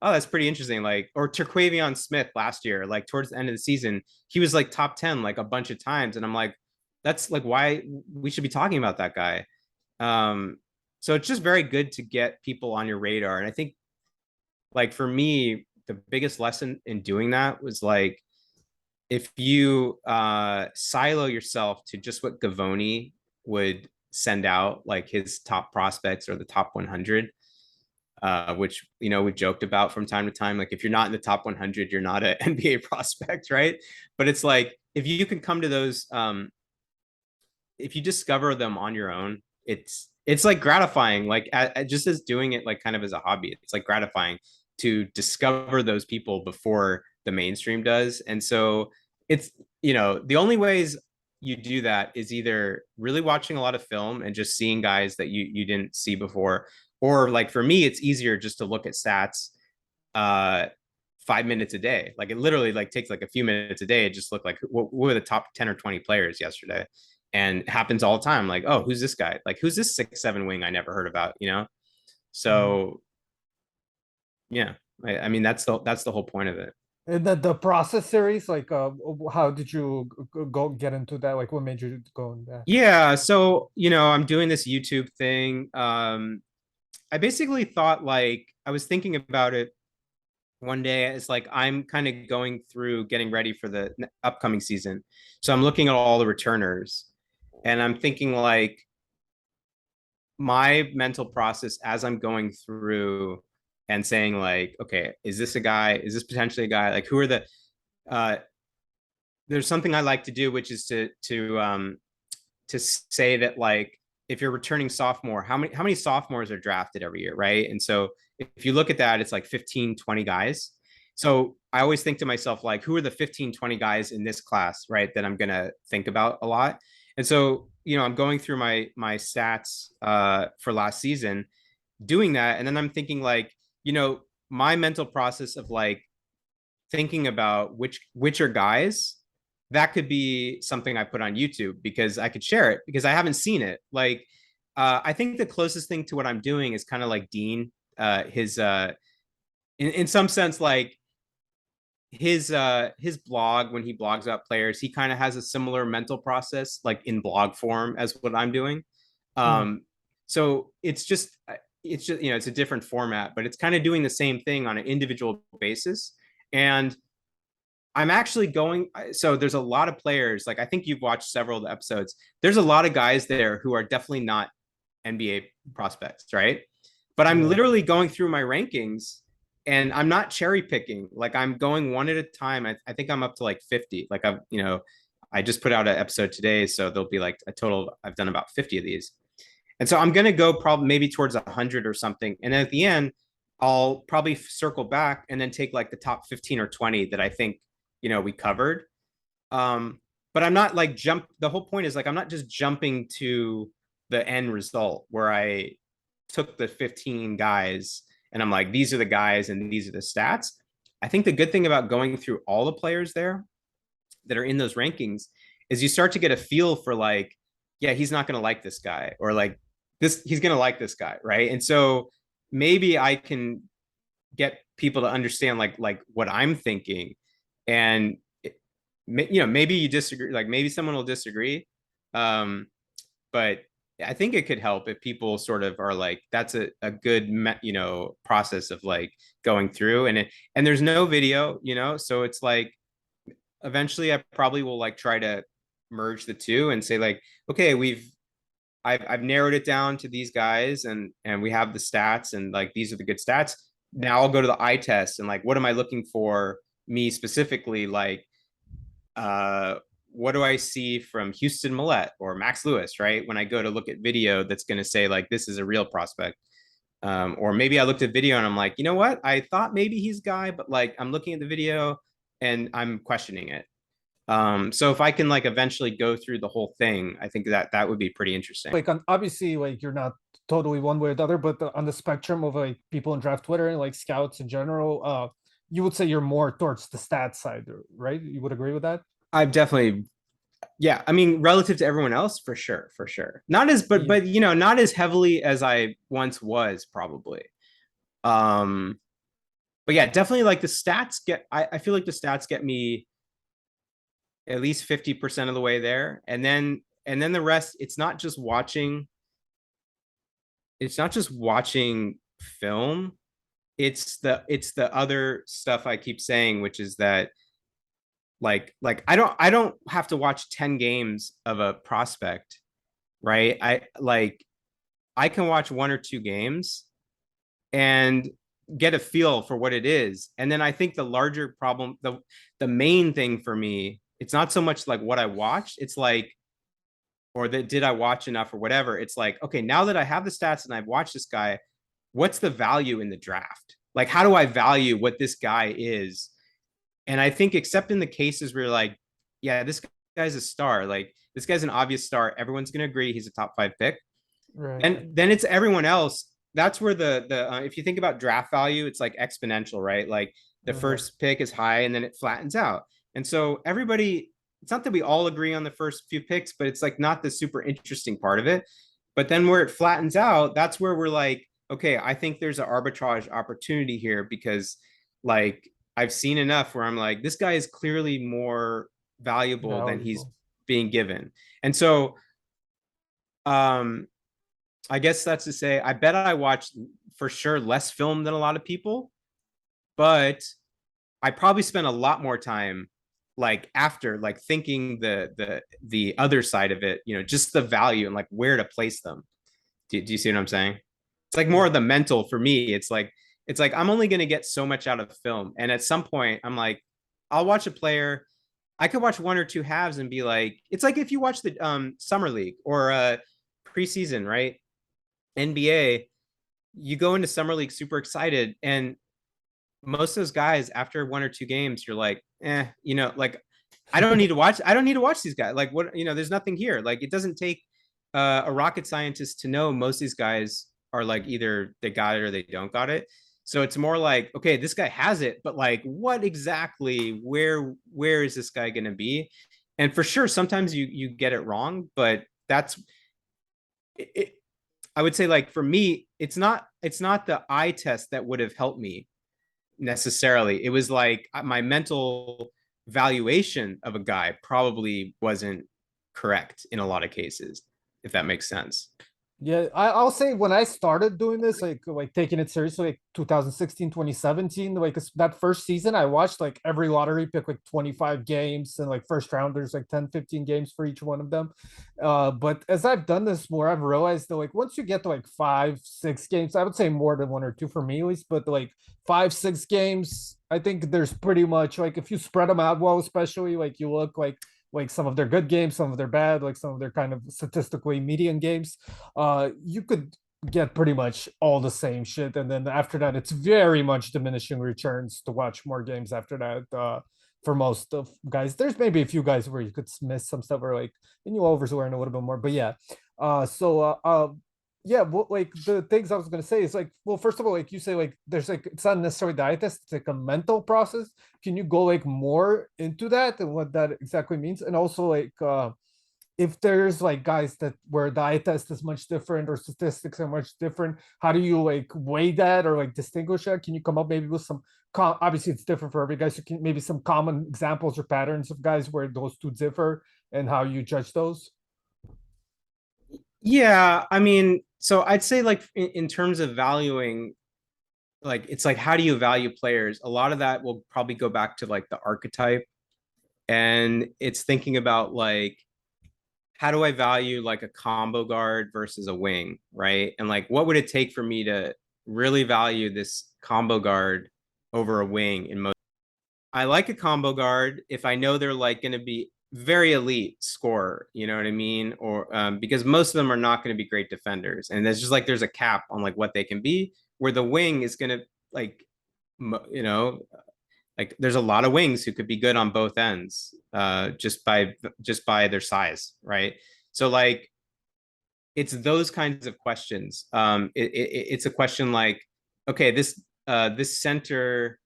oh, that's pretty interesting. Like, or Terquavion Smith last year, like towards the end of the season, he was like top 10 like a bunch of times, and I'm like, that's like why we should be talking about that guy. So it's just very good to get people on your radar, and I think like for me, the biggest lesson in doing that was like, if you silo yourself to just what Gavoni would send out, like his top prospects or the top 100, which we've joked about from time to time. Like if you're not in the top 100, you're not an NBA prospect, right? But it's like if you can come to those, if you discover them on your own, it's like gratifying. Like just as doing it like kind of as a hobby, it's like gratifying to discover those people before the mainstream does. And so it's the only ways you do that is either really watching a lot of film and just seeing guys that you didn't see before, or like for me it's easier just to look at stats 5 minutes a day. Like it literally like takes like a few minutes a day to just look like what were the top 10 or 20 players yesterday, and it happens all the time. Like, oh, who's this guy? Like, who's this 6'7" wing I never heard about? So yeah, I mean that's the whole point of it. and the process series, like, how did you go get into that? Like, what made you go in that? Yeah, so I'm doing this YouTube thing. I basically thought, like, I was thinking about it one day. It's like I'm kind of going through getting ready for the upcoming season, so I'm looking at all the returners, and I'm thinking like my mental process as I'm going through and saying like, okay, is this a guy? Is this potentially a guy? Like, who are the uh there's something I like to do, which is to say that like if you're returning sophomore, how many sophomores are drafted every year, right? And so if you look at that, it's like 15, 20 guys. So I always think to myself, like, who are the 15, 20 guys in this class, right, that I'm gonna think about a lot. And so, I'm going through my stats for last season, doing that. And then I'm thinking like, my mental process of like thinking about which are guys that could be something I put on YouTube, because I could share it because I haven't seen it. Like, I think the closest thing to what I'm doing is kind of like Dean, his in some sense, like his blog, when he blogs about players, he kind of has a similar mental process, like in blog form, as what I'm doing. So it's just it's a different format, but it's kind of doing the same thing on an individual basis. And I'm actually going, so there's a lot of players, like I think you've watched several of the episodes. There's a lot of guys there who are definitely not NBA prospects, right? But I'm literally going through my rankings, and I'm not cherry picking. Like I'm going one at a time. I think I'm up to like 50. Like I just put out an episode today, so there'll be like a total. I've done about 50 of these, and so I'm gonna go probably maybe towards 100 or something, and then at the end, I'll probably circle back and then take like the top 15 or 20 that I think we covered. But I'm not like jump. The whole point is like I'm not just jumping to the end result where I took the 15 guys and I'm like, these are the guys and these are the stats. I think the good thing about going through all the players there that are in those rankings is you start to get a feel for like, yeah, he's not going to like this guy, or like he's going to like this guy, right? And so maybe I can get people to understand like what I'm thinking, and maybe you disagree, like maybe someone will disagree, but I think it could help if people sort of are like, that's a good process of like going through, and there's no video, so it's like eventually I probably will like try to merge the two and say like, okay, I've narrowed it down to these guys, and we have the stats, and like these are the good stats. Now I'll go to the eye test and like, what am I looking for me specifically? Like, what do I see from Houston Millette or Max Lewis, right? When I go to look at video that's going to say like, this is a real prospect. Or maybe I looked at video and I'm like, you know what? I thought maybe he's guy, but like I'm looking at the video and I'm questioning it. So if I can like eventually go through the whole thing, I think that would be pretty interesting. Like obviously, like you're not totally one way or the other, but on the spectrum of like people in draft Twitter and like scouts in general, you would say you're more towards the stats side, right? You would agree with that? I've definitely, yeah. I mean, relative to everyone else, for sure. Not as, but not as heavily as I once was, probably. But yeah, definitely like the stats get. I feel like the stats get me at least 50% of the way there, and then the rest. It's not just watching film. It's the other stuff I keep saying, which is that like I don't have to watch 10 games of a prospect, right? I can watch 1 or 2 games and get a feel for what it is. And then I think the larger problem, the main thing for me, it's not so much like what I watched, it's like, or that did I watch enough or whatever. It's like, okay, now that I have the stats and I've watched this guy, what's the value in the draft? Like, how do I value what this guy is? And I think except in the cases where you're like, yeah, this guy's a star, like this guy's an obvious star, everyone's gonna agree he's a top 5 pick. Right. And then it's everyone else. That's where the if you think about draft value, it's like exponential, right? Like the first pick is high and then it flattens out. And so everybody, it's not that we all agree on the first few picks, but it's like not the super interesting part of it. But then where it flattens out, that's where we're like, okay, I think there's an arbitrage opportunity here, because like I've seen enough where I'm like, this guy is clearly more valuable than he's being given. And so I guess that's to say, I bet I watched for sure less film than a lot of people, but I probably spent a lot more time like after, like thinking the other side of it, just the value and like where to place them. Do you see what I'm saying? It's like more of the mental for me. It's like I'm only going to get so much out of film, and at some point I'm like, I'll watch a player. I could watch 1 or 2 halves and be like, it's like if you watch the summer league or preseason, right? NBA, you go into summer league super excited, and most of those guys after 1 or 2 games, you're like, like I don't need to watch these guys. Like what, there's nothing here. Like it doesn't take a rocket scientist to know most of these guys are like either they got it or they don't got it. So it's more like, okay, this guy has it, but like what exactly, where is this guy going to be? And for sure, sometimes you get it wrong, but that's it. I would say like for me, it's not the eye test that would have helped me necessarily. It was like my mental valuation of a guy probably wasn't correct in a lot of cases, if that makes sense. Yeah, I'll say when I started doing this, like taking it seriously, like 2016, 2017, like that first season, I watched like every lottery pick, like 25 games, and like first rounders, like 10, 15 games for each one of them. But as I've done this more, I've realized that like once you get to like 5, 6 games, I would say more than 1 or 2 for me at least, but like 5, 6 games, I think there's pretty much like if you spread them out well, especially like you look like like some of their good games, some of their bad, like some of their kind of statistically median games, you could get pretty much all the same shit. And then after that, it's very much diminishing returns to watch more games after that. For most of guys, there's maybe a few guys where you could miss some stuff where like the new overs learn a little bit more, but yeah. Yeah, well, like the things I was gonna say is like, well, first of all, like you say, like there's like it's not necessarily diet test, it's like a mental process. Can you go like more into that and what that exactly means? And also like if there's like guys that where the eye test is much different or statistics are much different, how do you like weigh that or like distinguish that? Can you come up maybe with some obviously it's different for every guy, so can maybe some common examples or patterns of guys where those two differ and how you judge those? Yeah, I mean, so I'd say like in terms of valuing, like it's like how do you value players? A lot of that will probably go back to like the archetype, and it's thinking about like how do I value like a combo guard versus a wing, right? And like what would it take for me to really value this combo guard over a wing in most. I like a combo guard if I know they're like going to be very elite scorer, you know what I mean? Or because most of them are not going to be great defenders, and there's just like there's a cap on like what they can be. Where the wing is going to like, you know, like there's a lot of wings who could be good on both ends, just by their size, right? So like it's those kinds of questions. It's a question like, okay, this center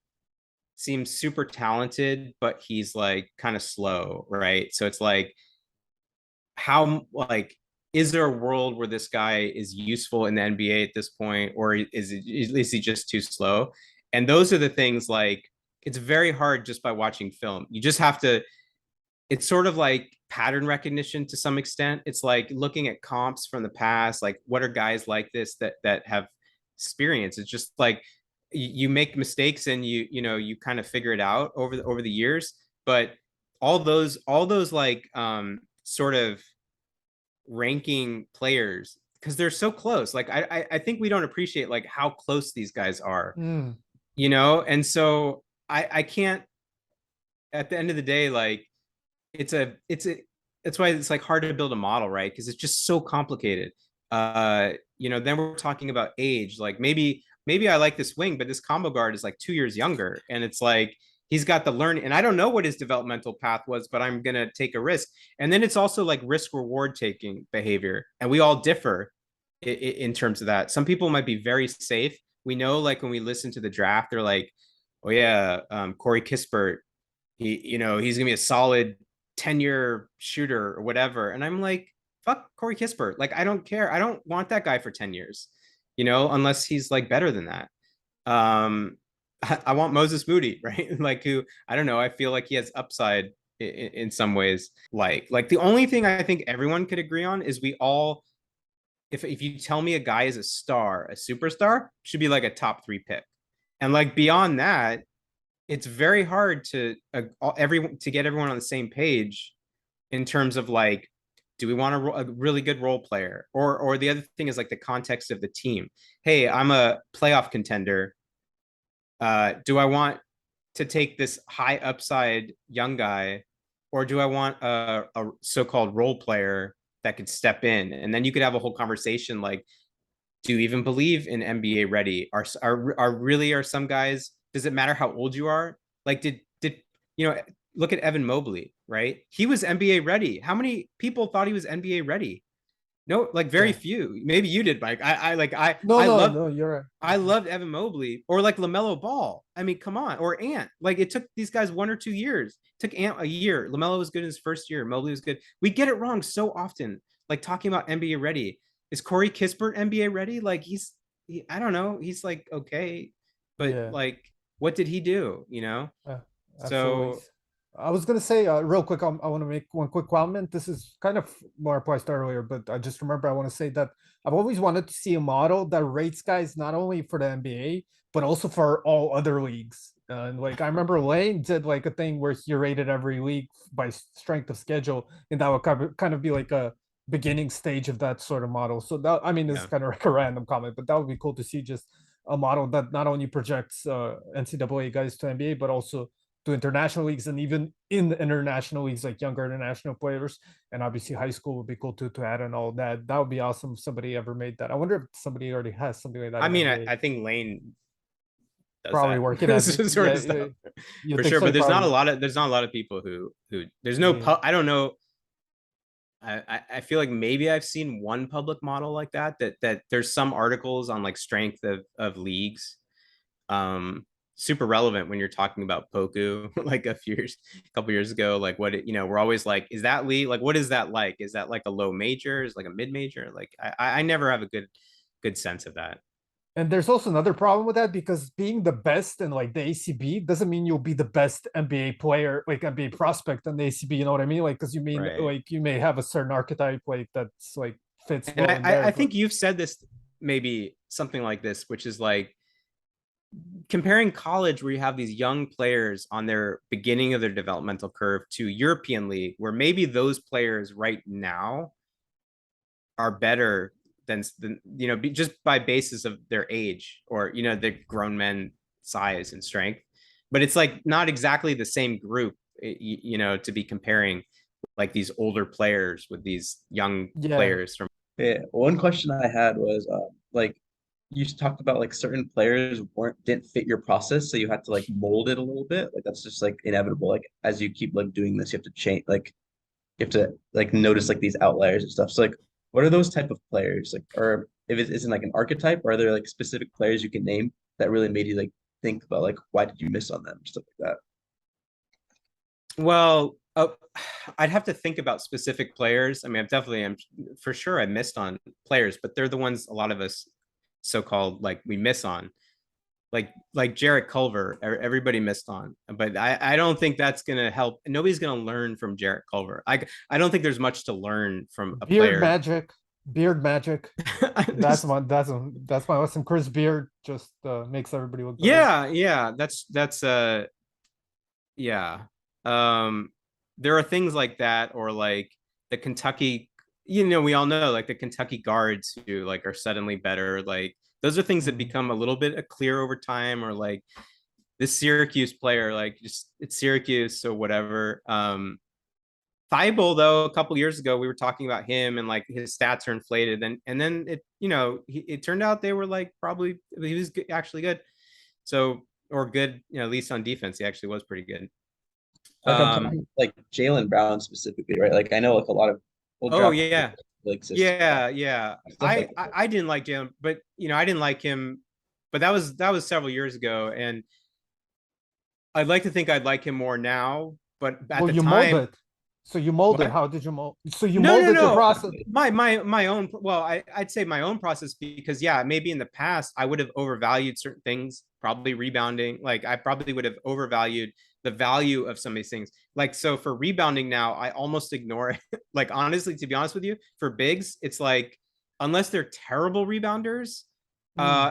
seems super talented, but he's like kind of slow, right? So it's like, how like is there a world where this guy is useful in the NBA at this point, or is he just too slow? And those are the things like it's very hard just by watching film. You just have to. It's sort of like pattern recognition to some extent. It's like looking at comps from the past, like what are guys like this that have experience. It's just like you make mistakes and you kind of figure it out over the years. But all those like sort of ranking players because they're so close. Like I think we don't appreciate like how close these guys are, Mm, and so I can't at the end of the day like it's a that's why it's like hard to build a model, right? Because it's just so complicated. Then we're talking about age. Like maybe I like this wing, but this combo guard is like 2 years younger, and it's like he's got the learn, and I don't know what his developmental path was, but I'm gonna take a risk. And then it's also like risk reward taking behavior, and we all differ in terms of that. Some people might be very safe. We know, like when we listen to the draft, they're like, "Oh yeah, Corey Kispert, he's gonna be a solid 10-year shooter or whatever." And I'm like, fuck Corey Kispert. Like, I don't care. I don't want that guy for 10 years, unless he's like better than that. I want Moses Moody, right? Like who, I don't know. I feel like he has upside in some ways. Like the only thing I think everyone could agree on is we all, if you tell me a guy is a star, a superstar, should be like a top 3 pick. And like beyond that, it's very hard to to get everyone on the same page in terms of like, do we want a really good role player, or the other thing is like the context of the team. Hey, I'm a playoff contender. Do I want to take this high upside young guy, or do I want a so-called role player that could step in? And then you could have a whole conversation like, do you even believe in NBA ready? Are some guys? Does it matter how old you are? Like, did look at Evan Mobley, right? He was NBA ready. How many people thought he was NBA ready? No, like very yeah. few. Maybe you did, Mike. No, I no, love no, you're right. I loved Evan Mobley, or like LaMelo Ball. I mean, come on, or Ant. Like it took these guys 1 or 2 years. It took Ant a year. LaMelo was good in his first year. Mobley was good. We get it wrong so often. Like talking about NBA ready. Is Corey Kispert NBA ready? Like I don't know. He's like okay, but Yeah. like what did he do? Absolutely. So I was gonna say real quick. I want to make one quick comment. This is kind of more applies to earlier, but I just remember I want to say that I've always wanted to see a model that rates guys not only for the NBA but also for all other leagues. And like I remember Lane did like a thing where he rated every league by strength of schedule, and that would kind of be like a beginning stage of that sort of model. So that I mean, this is yeah, kind of like a random comment, but that would be cool to see just a model that not only projects NCAA guys to NBA but also to international leagues, and even in the international leagues, like younger international players. And obviously high school would be cool to add and all that. That would be awesome if somebody ever made that. I wonder if somebody already has something like that. I in mean, NBA. I think Lane does Probably that. working as sort of stuff you for think sure. so? But there's not a Probably. lot of people who there's no Yeah. I don't know. I feel like maybe I've seen one public model like that there's some articles on like strength of leagues. Super relevant when you're talking about Poku like a couple years ago. Like what it, we're always like, is that league, like what is that like? Is that like a low major? Is like a mid major? Like I never have a good sense of that. And there's also another problem with that, because being the best in like the ACB doesn't mean you'll be the best NBA player, like NBA prospect in the ACB. You know what I mean? Like, because you mean Right. like you may have a certain archetype like that's like fits And well in there. I think you've said this, maybe something like this, which is like comparing college where you have these young players on their beginning of their developmental curve to European league, where maybe those players right now are better than just by basis of their age, or the grown men size and strength. But it's like not exactly the same group, to be comparing like these older players with these young players from. Yeah, one question I had was like you talked about like certain players didn't fit your process, so you had to like mold it a little bit. Like that's just like inevitable. Like as you keep like doing this, you have to change. Like you have to like notice like these outliers and stuff. So like, what are those type of players? Like, or if it isn't like an archetype, or are there like specific players you can name that really made you like think about like why did you miss on them, stuff like that? Well, I'd have to think about specific players. I mean, I'm for sure I missed on players, but they're the ones a lot of us so-called like we miss on, like Jarrett Culver. Everybody missed on, but I don't think that's gonna help. Nobody's gonna learn from Jarrett Culver. I don't think there's much to learn from a Beard player. magic, beard magic. That's my lesson. Chris Beard just makes everybody look better. Yeah, that's yeah. There are things like that, or like the Kentucky, we all know like the Kentucky guards who like are suddenly better. Like those are things that become a little bit clear over time, or like this Syracuse player, like just it's Syracuse, so whatever. Thibault, though, a couple years ago, we were talking about him and like his stats are inflated, and then it turned out they were like probably he was actually good. So, or good, at least on defense, he actually was pretty good. Like I'm talking like Jaylen Brown specifically, right? Like I know like a lot of Oh yeah, like yeah. like I didn't like Jalen, but I didn't like him, but that was several years ago, and I'd like to think I'd like him more now. But at Well, the you time, molded. So you molded. what? How did you mold? So you No, molded your process. my own. Well, I'd say my own process, because yeah, maybe in the past I would have overvalued certain things, probably rebounding. Like I probably would have overvalued the value of some of these things. Like so for rebounding now, I almost ignore it. Like honestly, to be honest with you, for bigs, it's like unless they're terrible rebounders,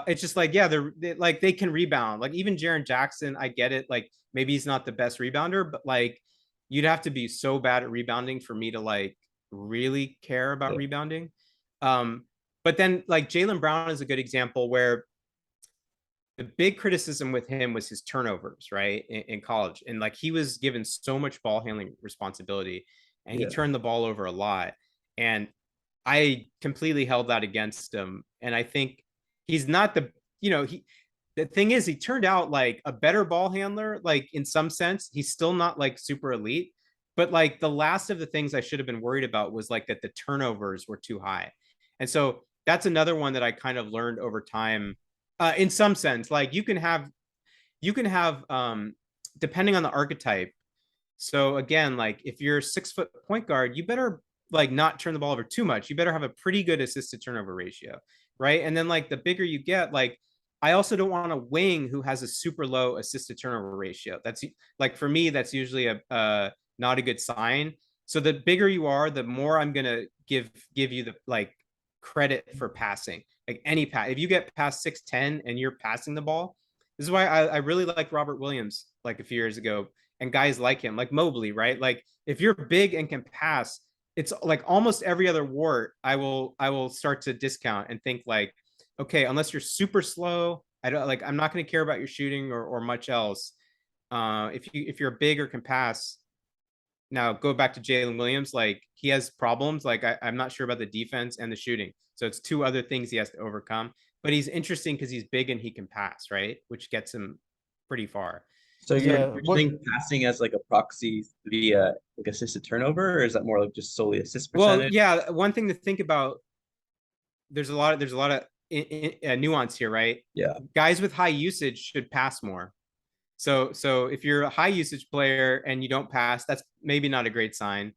it's just like yeah, they're like they can rebound. Like even Jaren Jackson, I get it. Like maybe he's not the best rebounder, but like you'd have to be so bad at rebounding for me to like really care about rebounding. But then like Jaylen Brown is a good example where the big criticism with him was his turnovers, right? In college. And like he was given so much ball handling responsibility and he turned the ball over a lot. And I completely held that against him. And I think he's not the thing is he turned out like a better ball handler, like in some sense. He's still not like super elite, but like the last of the things I should have been worried about was like that the turnovers were too high. And so that's another one that I kind of learned over time. In some sense, like you can have depending on the archetype. So again, like if you're a 6 foot point guard, you better like not turn the ball over too much. You better have a pretty good assist to turnover ratio, right? And then like the bigger you get, like I also don't want a wing who has a super low assist to turnover ratio. That's like for me, that's usually a not a good sign. So the bigger you are, the more I'm gonna give you the like credit for passing. Like any pass, if you get past 6'10" and you're passing the ball, this is why I really liked Robert Williams like a few years ago, and guys like him, like Mobley, right? Like if you're big and can pass, it's like almost every other wart I will start to discount and think like, okay, unless you're super slow, I'm not going to care about your shooting or much else. if you're big or can pass. Now go back to Jalen Williams. Like he has problems. Like I'm not sure about the defense and the shooting. So it's two other things he has to overcome. But he's interesting because he's big and he can pass, right? Which gets him pretty far. So Yeah, you're what saying passing as like a proxy via like assisted turnover, or is that more like just solely assist Well, percentage? yeah. One thing to think about. There's a lot of nuance here, right? Yeah. Guys with high usage should pass more. So if you're a high usage player and you don't pass, that's maybe not a great sign.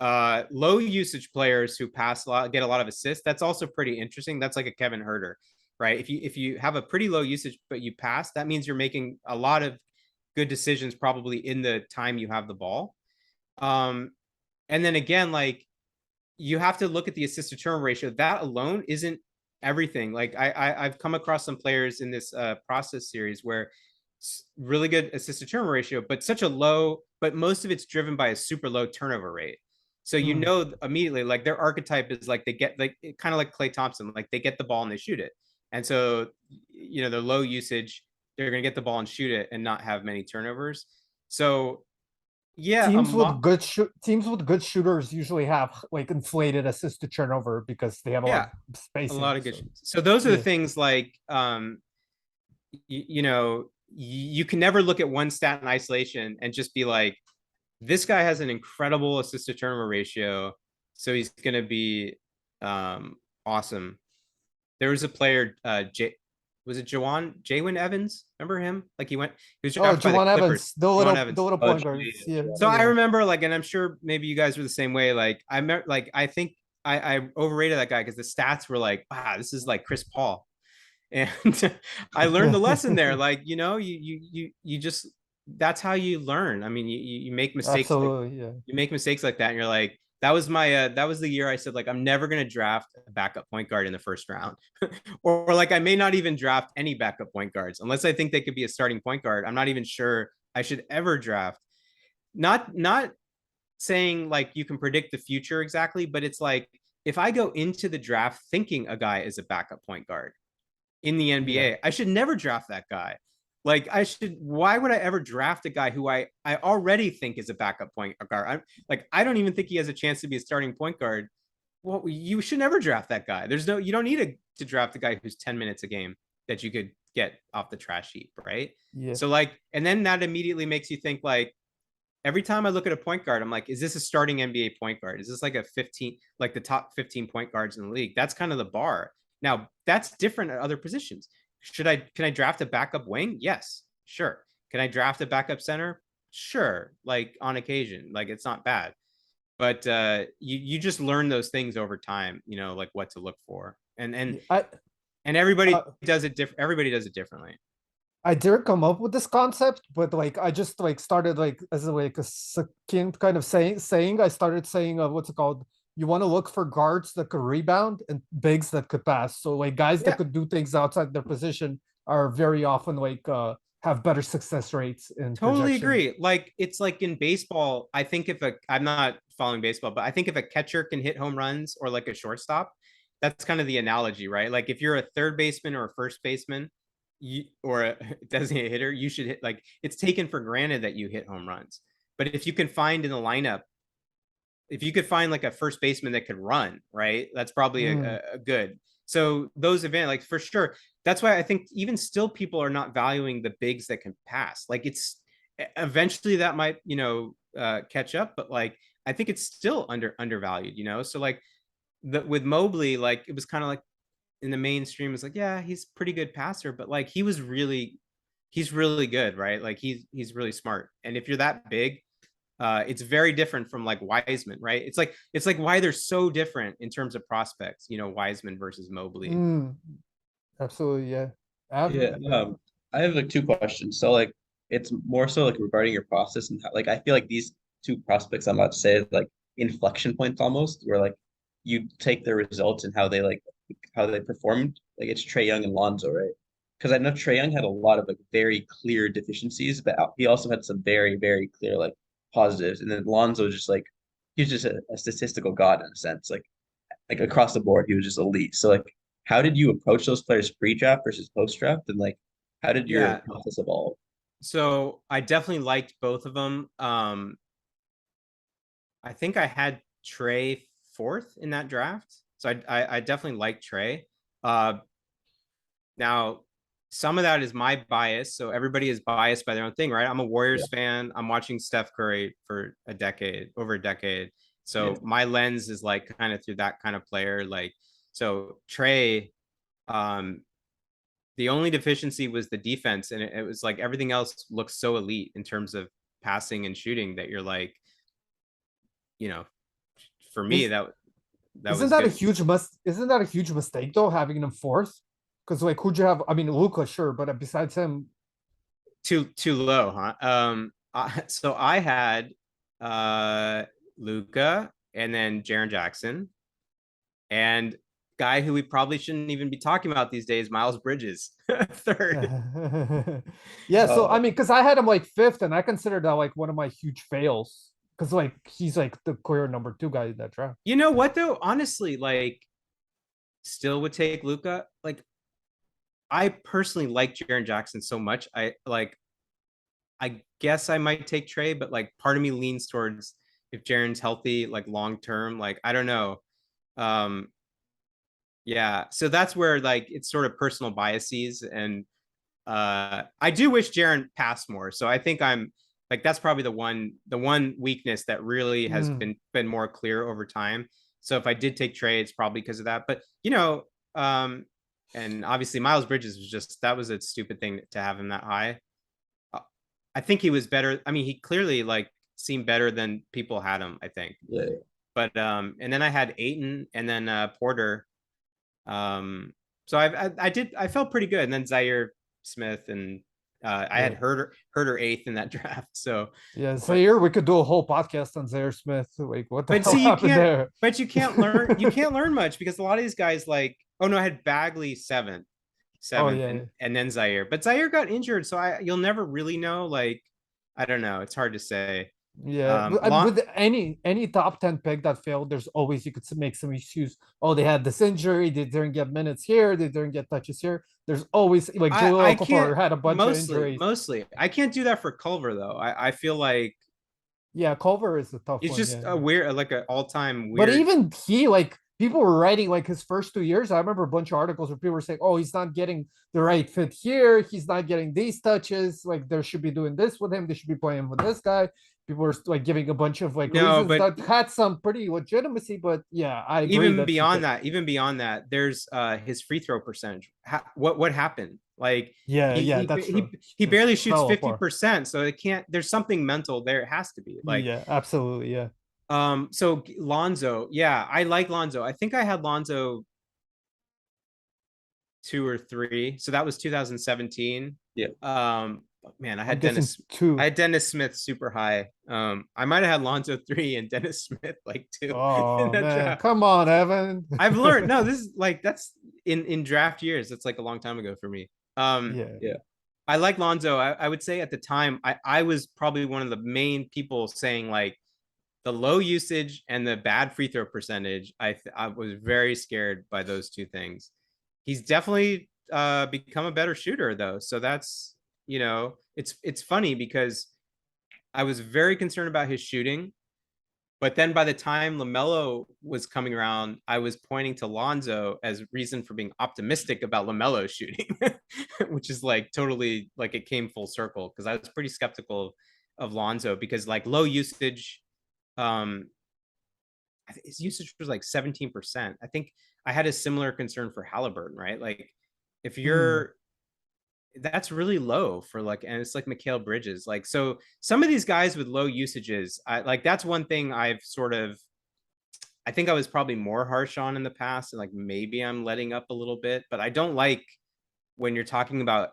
Low usage players who pass a lot get a lot of assists. That's also pretty interesting. That's like a Kevin Herter, right? If you have a pretty low usage but you pass, that means you're making a lot of good decisions probably in the time you have the ball. And then again, like you have to look at the assist to turnover ratio. That alone isn't everything. Like I've come across some players in this process series where really good assist to turnover ratio, but such a low, but most of it's driven by a super low turnover rate. So you know immediately, like their archetype is like they get like kind of like Klay Thompson, like they get the ball and they shoot it. And so they're low usage, they're gonna get the ball and shoot it and not have many turnovers. So yeah, teams with good shooters usually have like inflated assist to turnover because they have a lot of a spacing. lot of good. So those are the yeah. things like you can never look at one stat in isolation and just be like, this guy has an incredible assist to turnover ratio, so he's gonna be awesome. There was a player, was it Jawan Evans? Remember him? Like he was Oh, drafted by the Jawan Clippers. Evans, the Jawan Evans. little Oh, point guard. Yeah. So I yeah. remember, like, and I'm sure maybe you guys were the same way. Like I remember, like I think I overrated that guy because the stats were like, wow, this is like Chris Paul. And I learned the lesson there. Like, you just, that's how you learn. I mean, you make mistakes. Absolutely, yeah. You make mistakes like that. And you're like, that was the year I said, like, I'm never going to draft a backup point guard in the first round. or like, I may not even draft any backup point guards unless I think they could be a starting point guard. I'm not even sure I should ever draft. Not saying like you can predict the future exactly, but it's like, if I go into the draft thinking a guy is a backup point guard in the NBA, I should never draft that guy. Like why would I ever draft a guy who I already think is a backup point guard? I don't even think he has a chance to be a starting point guard. Well, you should never draft that guy. You don't need to draft a guy who's 10 minutes a game that you could get off the trash heap, right? Yeah. So like, and then that immediately makes you think like, every time I look at a point guard, I'm like, is this a starting NBA point guard? Is this like like the top 15 point guards in the league? That's kind of the bar. Now, that's different at other positions. Can I draft a backup wing? Yes, sure. Can I draft a backup center? Sure. Like on occasion, like it's not bad. But you just learn those things over time, like what to look for. And everybody does it everybody does it differently. I didn't come up with this concept, but like I just like started like as like a second kind of saying I started saying what's it called? You want to look for guards that could rebound and bigs that could pass. So like guys that could do things outside their position are very often like have better success rates in totally projection. agree. Like it's like in baseball, I think I'm not following baseball, but I think if a catcher can hit home runs or like a shortstop, that's kind of the analogy, right? Like if you're a third baseman or a first baseman, or a designated hitter, you should hit, like it's taken for granted that you hit home runs. But if you can find in the lineup, if you could find like a first baseman that could run, right, that's probably a good. So those events, like for sure, that's why I think even still people are not valuing the bigs that can pass. Like it's eventually that might catch up, but like I think it's still undervalued. So like with Mobley, like it was kind of like in the mainstream was like, yeah, he's pretty good passer, but like he's really good, right? Like he's really smart. And if you're that big, it's very different from like Wiseman, right? It's like why they're so different in terms of prospects, Wiseman versus Mobley. Absolutely, yeah. I have like two questions. So like it's more so like regarding your process and how, like I feel like these two prospects I'm about to say like inflection points almost, where like you take their results and how they performed. Like it's Trae Young and Lonzo, right? Because I know Trae Young had a lot of like very clear deficiencies, but he also had some very, very clear like positives. And then Lonzo just like he's just a statistical god in a sense. Like across the board, he was just elite. So like how did you approach those players pre-draft versus post-draft? And like how did your process evolve? So I definitely liked both of them. I think I had Trey fourth in that draft. So I definitely like Trey. Uh, now some of that is my bias. So everybody is biased by their own thing, right? I'm a Yeah. Warriors fan. I'm watching Steph Curry for a decade, over a decade. Yeah. So my lens is like kind of through that kind of player. Like, so Trey, um, the only deficiency was the defense, and it was like everything else looks so elite in terms of passing and shooting that you're like, you know, for me Is that isn't was that a good. huge isn't that a huge mistake though, having him fourth? Because like who'd you have? I mean, Luca, sure, but besides him, Too low, huh? So I had Luca and then Jaren Jackson and guy who we probably shouldn't even be talking about these days, Miles Bridges, third. yeah. So I Oh, mean, because I had him like fifth, and I consider that like one of my huge fails. Because like he's like the clear number two guy in that draft. You know what though? Honestly, like still would take Luca. Like I personally like Jaren Jackson so much. I guess I might take Trey, but like part of me leans towards if Jaren's healthy, like long term, like I don't know. Um, yeah, so that's where like it's sort of personal biases, and I do wish Jaren passed more. So I think I'm like that's probably the one weakness that really has Mm. been more clear over time. So if I did take Trey, it's probably because of that. But and obviously Miles Bridges was just that was a stupid thing to have him that high. Uh, I think he was better. I mean, he clearly like seemed better than people had him, I think. yeah. But and then I had Aiton and then Porter. So I felt pretty good. And then Zaire Smith and I had Yeah. Herder eighth in that draft. So, Yeah, but Zaire, we could do a whole podcast on Zaire Smith. Like, what the but hell see, happened there? you can't learn much because a lot of these guys like oh no, I had Bagley Oh seventh, yeah, and then Zaire, but Zaire got injured, so you'll never really know. Like I don't know, it's hard to say. yeah. Long With any top 10 pick that failed, there's always you could make some issues. Oh, they had this injury. They didn't get minutes here. They didn't get touches here. There's always like I Joel can't Okafor had a bunch of injuries. mostly I can't do that for Culver though. I feel like Yeah, Culver is a tough it's one. just Yeah, a weird like an all-time but weird. even he like people were writing like his first 2 years. I remember a bunch of articles where people were saying, "Oh, he's not getting the right fit here. He's not getting these touches. Like they should be doing this with him. They should be playing with this guy." People were like giving a bunch of like No, reasons but that had some pretty legitimacy. But yeah, I agree that even beyond that, there's his free throw percentage. What happened? Like yeah, he yeah, he that's true. he Just barely shoots fell apart. 50%, so it can't there's something mental there. It has to be. Like Yeah, absolutely. Yeah. so Lonzo, yeah, I like Lonzo. I think I had Lonzo 2 or 3. So that was 2017. Yeah. Man, I'm guessing I two. had Dennis Smith super high. I might have had Lonzo 3 and Dennis Smith like 2 in Oh that man, draft. come on, Evan. I've learned no, this is like that's in draft years. That's like a long time ago for me. Yeah. Yeah. I like Lonzo. I would say at the time I was probably one of the main people saying like the low usage and the bad free throw percentage. I was very scared by those two things. He's definitely become a better shooter though. So that's it's funny because I was very concerned about his shooting. But then by the time LaMelo was coming around, I was pointing to Lonzo as reason for being optimistic about LaMelo shooting, which is like totally like it came full circle because I was pretty skeptical of Lonzo because like low usage, um, his usage was like 17%. I think I had a similar concern for Halliburton, right? Like if Hmm. you're that's really low for like and it's like Mikal Bridges. Like so some of these guys with low usages, I like that's one thing I've sort of I think I was probably more harsh on in the past and like maybe I'm letting up a little bit, but I don't like when you're talking about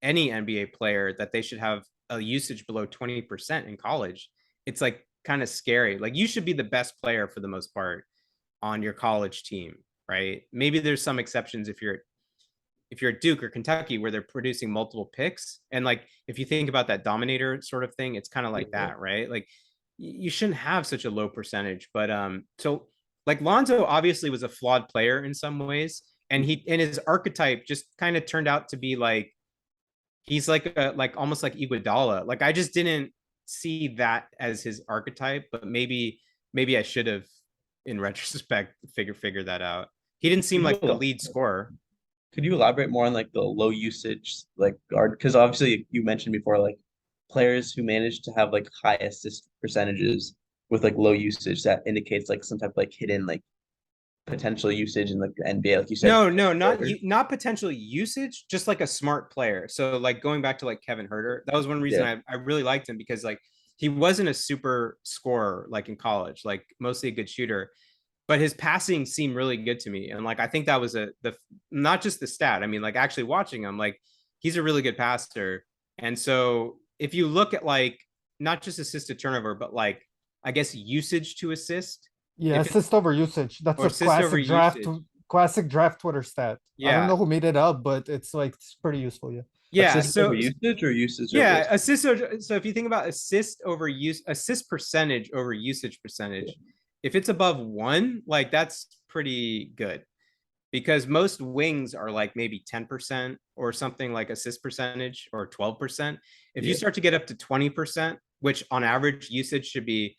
any NBA player that they should have a usage below 20% in college. It's like kind of scary. Like you should be the best player for the most part on your college team, right? Maybe there's some exceptions if you're at Duke or Kentucky where they're producing multiple picks. And like if you think about that dominator sort of thing, it's kind of like Yeah. that, right? Like you shouldn't have such a low percentage. But so like Lonzo obviously was a flawed player in some ways. And his archetype just kind of turned out to be like he's like almost like Iguodala. Like I just didn't see that as his archetype, but maybe I should have in retrospect figure that out. He didn't seem like the lead scorer. Could you elaborate more on like the low usage like guard? Because obviously you mentioned before like players who manage to have like high assist percentages with like low usage that indicates like some type of like hidden like potential usage in like the NBA, like you said. No, not potential usage, just like a smart player. So like going back to like Kevin Herter, that was one reason Yeah. I really liked him, because like he wasn't a super scorer like in college, like mostly a good shooter, but his passing seemed really good to me. And like I think that was the not just the stat. I mean, like actually watching him, like he's a really good passer. And so if you look at like not just assist to turnover, but like I guess usage to assist, Yeah, if it's assist over usage. That's or a assist over usage. classic draft Twitter stat. I don't Yeah. know who made it up, but it's like it's pretty useful. Yeah. Yeah. Assist over So usage or usage over yeah, assist. So if you think about assist percentage over usage percentage, if it's above 1, like that's pretty good, because most wings are like maybe 10% or something, like assist percentage, or 12%. If you Yeah. start to get up to 20%, which on average usage should be,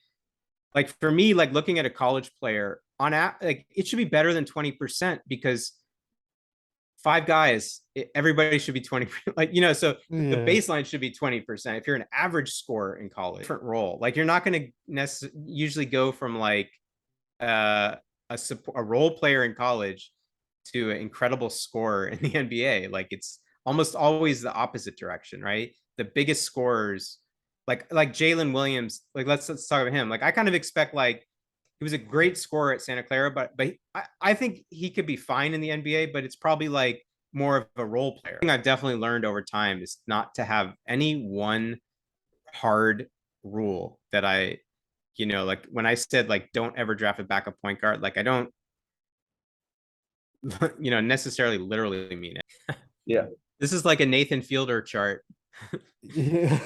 like for me, like looking at a college player like it should be better than 20%, because 5 guys, everybody should be 20, like, so the Yeah. baseline should be 20%. If you're an average scorer in college, different role, like you're not going to usually go from like a role player in college to an incredible scorer in the NBA. Like it's almost always the opposite direction, right? The biggest scorers, like Jalen Williams, like let's talk about him. Like I kind of expect, like he was a great scorer at Santa Clara, but I think he could be fine in the NBA, but it's probably like more of a role player. Thing I've definitely learned over time is not to have any one hard rule that like when I said like don't ever draft a backup point guard, like I don't necessarily literally mean it. Yeah. This is like a Nathan Fielder chart, Yeah.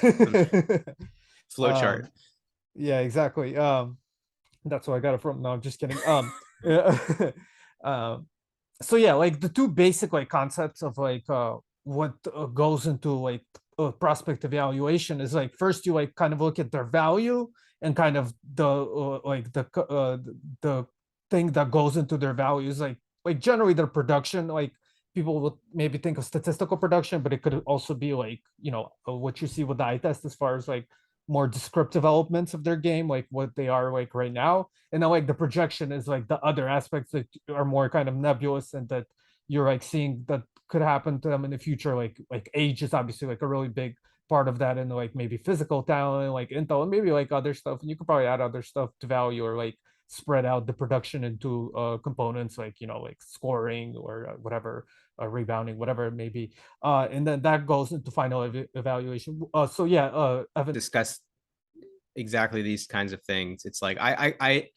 flow chart. Yeah, exactly. That's where I got it from. No, I'm just kidding. Yeah. So yeah, like the two basic like concepts of like what goes into like prospect evaluation is like first you like kind of look at their value and kind of the the thing that goes into their values like generally their production. Like people would maybe think of statistical production, but it could also be like what you see with the eye test as far as like more descriptive elements of their game, like what they are like right now. And then like the projection is like the other aspects that are more kind of nebulous and that you're like seeing that could happen to them in the future. Like age is obviously like a really big part of that, and like maybe physical talent, like intel, and maybe like other stuff. And you could probably add other stuff to value or like spread out the production into components like like scoring or whatever, rebounding, whatever it may be. And then that goes into final evaluation. So yeah, Evan. Discuss exactly these kinds of things. It's like I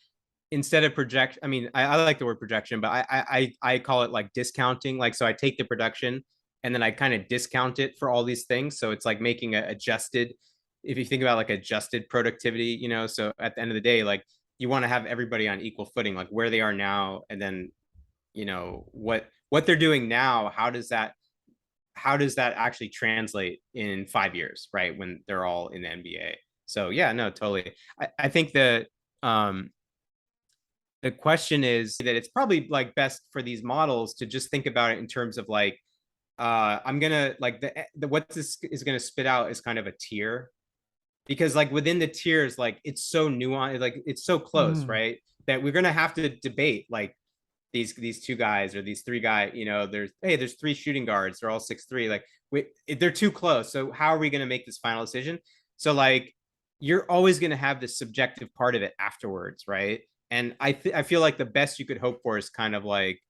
instead of project, I mean I like the word projection, but I call it like discounting. Like so I take the production and then I kind of discount it for all these things. So it's like making a adjusted, if you think about like adjusted productivity, so at the end of the day, like you want to have everybody on equal footing, like where they are now, and then what they're doing now, how does that actually translate in 5 years, right, when they're all in the NBA? So yeah, no, totally. I think that the question is that it's probably like best for these models to just think about it in terms of like I'm gonna like the what this is gonna spit out is kind of a tier, because like within the tiers, like it's so nuanced, like it's so close, right, that we're gonna have to debate like these two guys or these three guys. There's 3 shooting guards, they're all 6'3", like they're too close, so how are we going to make this final decision? So like you're always going to have this subjective part of it afterwards, right? And I feel like the best you could hope for is kind of like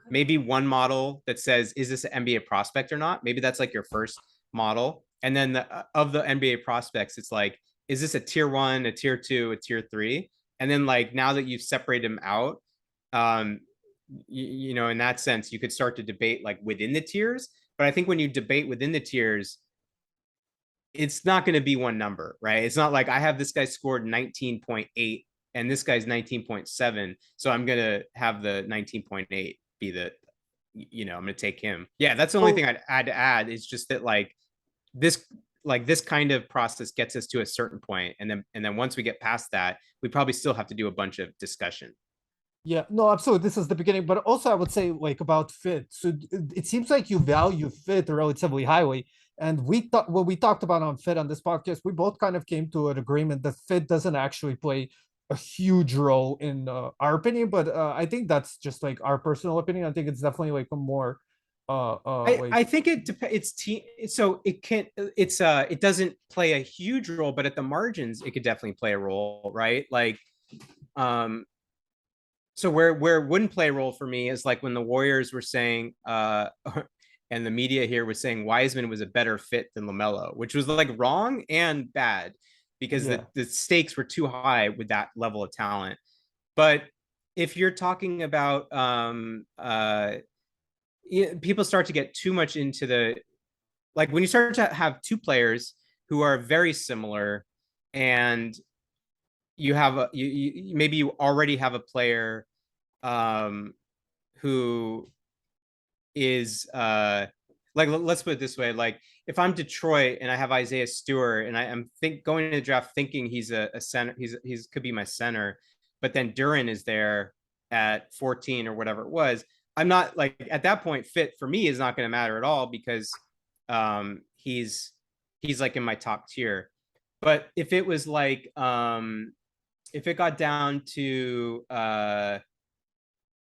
maybe one model that says, is this an NBA prospect or not? Maybe that's like your first model. And then of the NBA prospects, it's like, is this a tier 1, a tier 2, a tier 3? And then like now that you've separated them out, in that sense, you could start to debate like within the tiers. But I think when you debate within the tiers, it's not going to be one number, right? It's not like I have this guy scored 19.8 and this guy's 19.7, so I'm going to have the 19.8 be I'm going to take him. Yeah, that's the only thing I'd add to add is just that this this kind of process gets us to a certain point, and then once we get past that, we probably still have to do a bunch of discussion. Yeah, no, absolutely. This is the beginning, but also I would say like about fit. So it seems like you value fit relatively highly. And we thought when we talked about on fit on this podcast, we both kind of came to an agreement that fit doesn't actually play a huge role in our opinion, but I think that's just like our personal opinion. I think it's definitely like a more I think it depends. It's team, so it can't. It doesn't play a huge role, but at the margins, it could definitely play a role, right? Um, so where it wouldn't play a role for me is like when the Warriors were saying, and the media here was saying Wiseman was a better fit than LaMelo, which was like wrong and bad because the stakes were too high with that level of talent. But if you're talking about people start to get too much into when you start to have two players who are very similar, and you have maybe you already have a player who is let's put it this way, like if I'm Detroit and I have Isaiah Stewart and I'm going into the draft thinking he's a center, he's could be my center, but then Duran is there at 14 or whatever it was. I'm not like at that point fit for me is not going to matter at all because he's like in my top tier. But if it was like if it got down to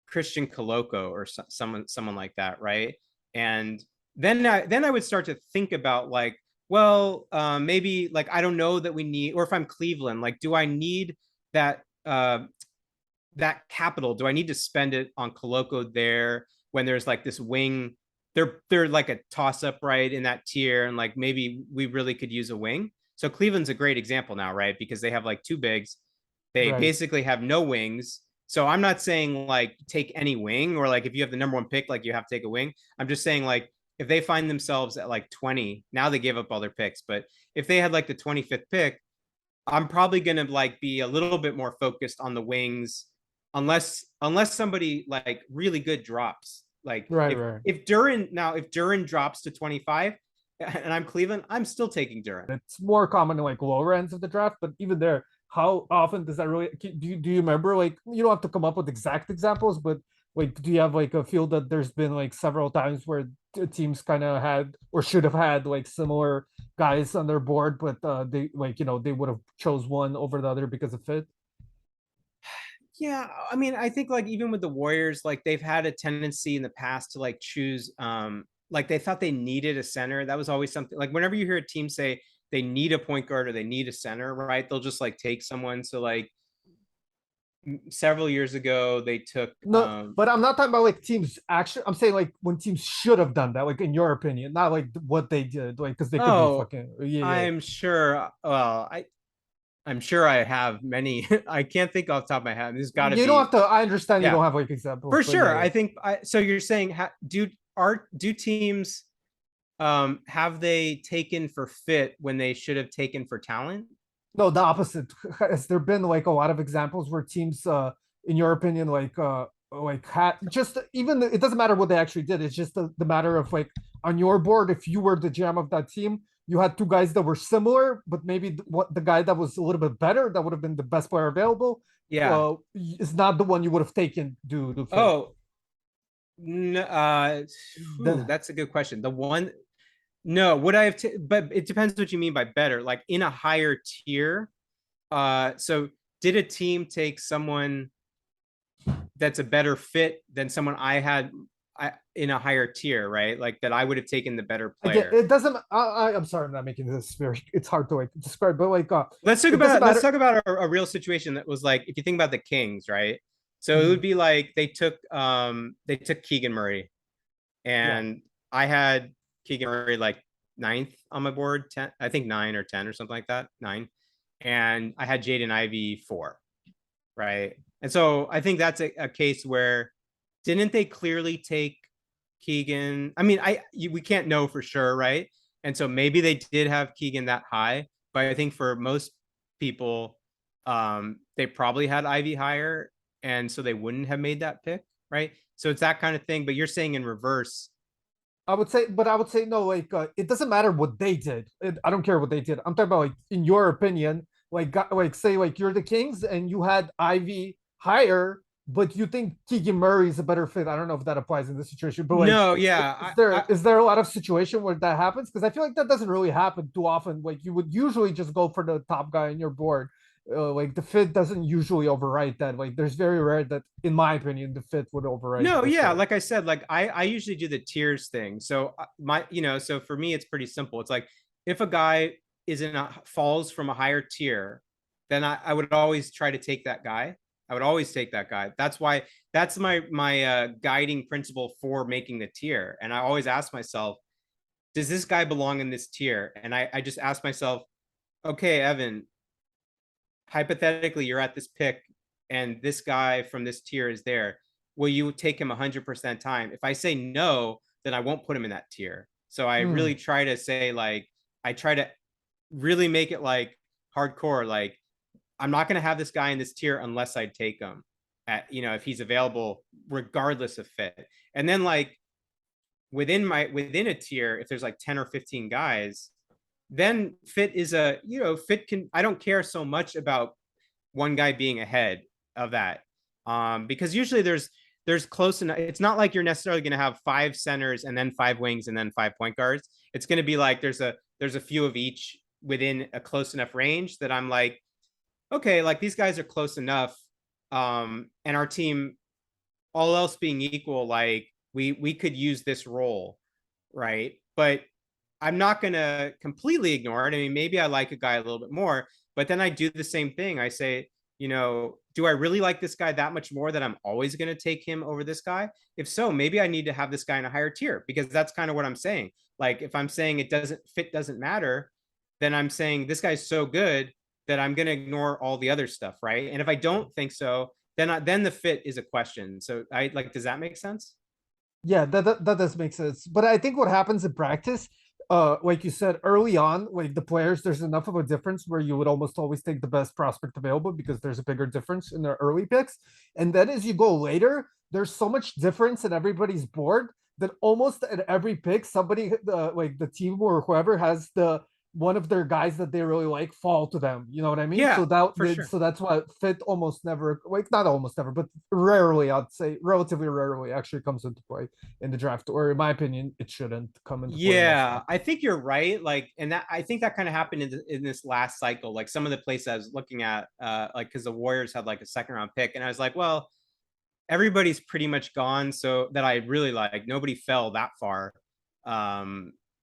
Christian Coloco or someone like that, right? And then I would start to think about like, well, maybe like I don't know that we need, or if I'm Cleveland, like, do I need that that capital? Do I need to spend it on Coloco there when there's like this wing? They're like a toss up right in that tier, and like maybe we really could use a wing. So Cleveland's a great example now, right? Because they have like two bigs. They basically have no wings. So I'm not saying like take any wing or like if you have the number one pick, like you have to take a wing. I'm just saying like if they find themselves at like 20, now they gave up all their picks, but if they had like the 25th pick, I'm probably going to like be a little bit more focused on the wings unless somebody like really good drops. Like if Duran drops to 25 and I'm Cleveland, I'm still taking Duran. It's more common in like lower ends of the draft, but even there, how often does that really do you remember, like you don't have to come up with exact examples, but like do you have like a feel that there's been like several times where teams kind of had or should have had like similar guys on their board, but they like they would have chose one over the other because of fit? Yeah, I mean, I think like even with the Warriors, like they've had a tendency in the past to like choose like they thought they needed a center. That was always something like whenever you hear a team say they need a point guard or they need a center, right? They'll just like take someone. So like several years ago they took but I'm not talking about like teams actually. I'm saying like when teams should have done that, like in your opinion, not like what they did, like because they could be fucking I'm sure I'm sure I have many. I can't think off the top of my head. There's got to be. You don't have to. I understand you don't have like examples for sure. I think so. You're saying do teams have they taken for fit when they should have taken for talent? No, the opposite. Has there been like a lot of examples where teams, in your opinion, had just even it doesn't matter what they actually did. It's just the matter of like on your board, if you were the GM of that team, you had two guys that were similar, but maybe the guy that was a little bit better, that would have been the best player available. Yeah, is not the one you would have taken. No, that's a good question. The one. No, would I have? But it depends what you mean by better. Like in a higher tier. So did a team take someone that's a better fit than someone I had in a higher tier, right? Like that I would have taken the better player. Again, it doesn't. I'm sorry, I'm not making this very. It's hard to like describe, but like let's talk about a real situation that was like if you think about the Kings, right? So it would be like they took Keegan Murray, and I had Keegan Murray like 9th on my board, 10, I think 9 or 10 or something like that, 9. And I had Jaden Ivey 4, right? And so I think that's a case where didn't they clearly take Keegan? I mean, we can't know for sure, right? And so maybe they did have Keegan that high, but I think for most people, they probably had Ivey higher, and so they wouldn't have made that pick. right? So it's that kind of thing. But you're saying in reverse. I would say, but I would say no. Like, it doesn't matter what they did. I don't care what they did. I'm talking about like in your opinion, like say like you're the Kings and you had Ivy higher, but you think Keegan Murray is a better fit. I don't know if that applies in this situation, but like, No, yeah, is there a lot of situation where that happens? Because I feel like that doesn't really happen too often. Like you would usually just go for the top guy on your board. Like the fit doesn't usually overwrite that. Like there's very rare that, in my opinion, the fit would overwrite. No, the yeah, fit. like I said, like I usually do the tiers thing. So so for me it's pretty simple. It's like if a guy falls from a higher tier, then I would always try to take that guy. I would always take that guy. That's why that's my guiding principle for making the tier. And I always ask myself, does this guy belong in this tier? And I just ask myself, okay, Evan, hypothetically you're at this pick and this guy from this tier is there, will you take him 100% time? If I say no, then I won't put him in that tier. So I really try to say, like, I try to really make it like hardcore. Like, I'm not going to have this guy in this tier unless I take him at, if he's available, regardless of fit. And then like within a tier, if there's like 10 or 15 guys, then fit is fit can, I don't care so much about one guy being ahead of that. Because usually there's close enough. It's not like you're necessarily going to have 5 centers and then 5 wings and then 5 point guards. It's going to be like there's a few of each within a close enough range that I'm like, okay, like these guys are close enough. And our team, all else being equal, like we could use this role, right? But I'm not going to completely ignore it. I mean, maybe I like a guy a little bit more, but then I do the same thing. I say, do I really like this guy that much more that I'm always going to take him over this guy? If so, maybe I need to have this guy in a higher tier, because that's kind of what I'm saying. Like if I'm saying doesn't matter, then I'm saying this guy's so good that I'm going to ignore all the other stuff, right? And if I don't think so, then the fit is a question. So does that make sense? Yeah, that does make sense. But I think what happens in practice, like you said early on, like the players, there's enough of a difference where you would almost always take the best prospect available because there's a bigger difference in the early picks. And then as you go later, there's so much difference in everybody's board that almost at every pick, somebody like the team or whoever has the one of their guys that they really like fall to them. You know what I mean? Yeah, so that for sure. so that's why fit almost never, like not almost never, but rarely, I'd say relatively rarely actually comes into play in the draft, or in my opinion, it shouldn't come into play. Yeah, I think you're right. Like, and that I think that kind of happened in this last cycle. Like some of the places I was looking at, like because the Warriors had like a 2nd-round pick, and I was like, well, everybody's pretty much gone. So that I really like nobody fell that far.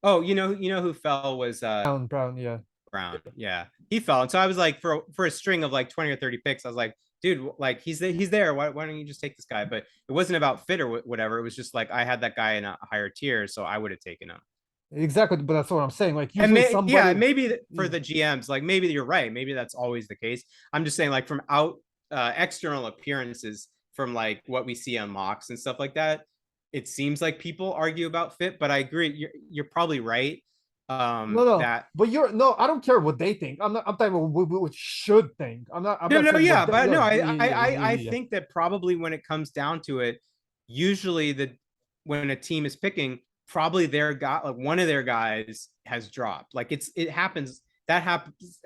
Oh, who fell was Brown, yeah. Brown. Yeah, he fell. And so I was like, for a string of like 20 or 30 picks, I was like, dude, like he's there. Why don't you just take this guy? But it wasn't about fit or whatever. It was just like I had that guy in a higher tier, so I would have taken him. Exactly, but that's what I'm saying. Like usually Yeah, maybe for the GMs, like maybe you're right. Maybe that's always the case. I'm just saying, like from external appearances, from like what we see on mocks and stuff like that, it seems like people argue about fit. But I agree, you're probably right. No, That but I don't care what they think. I'm talking about what we should think. I'm not saying yeah, what but no, I yeah. think that probably when it comes down to it, usually when a team is picking, probably their guy, like one of their guys has dropped. Like it happens. That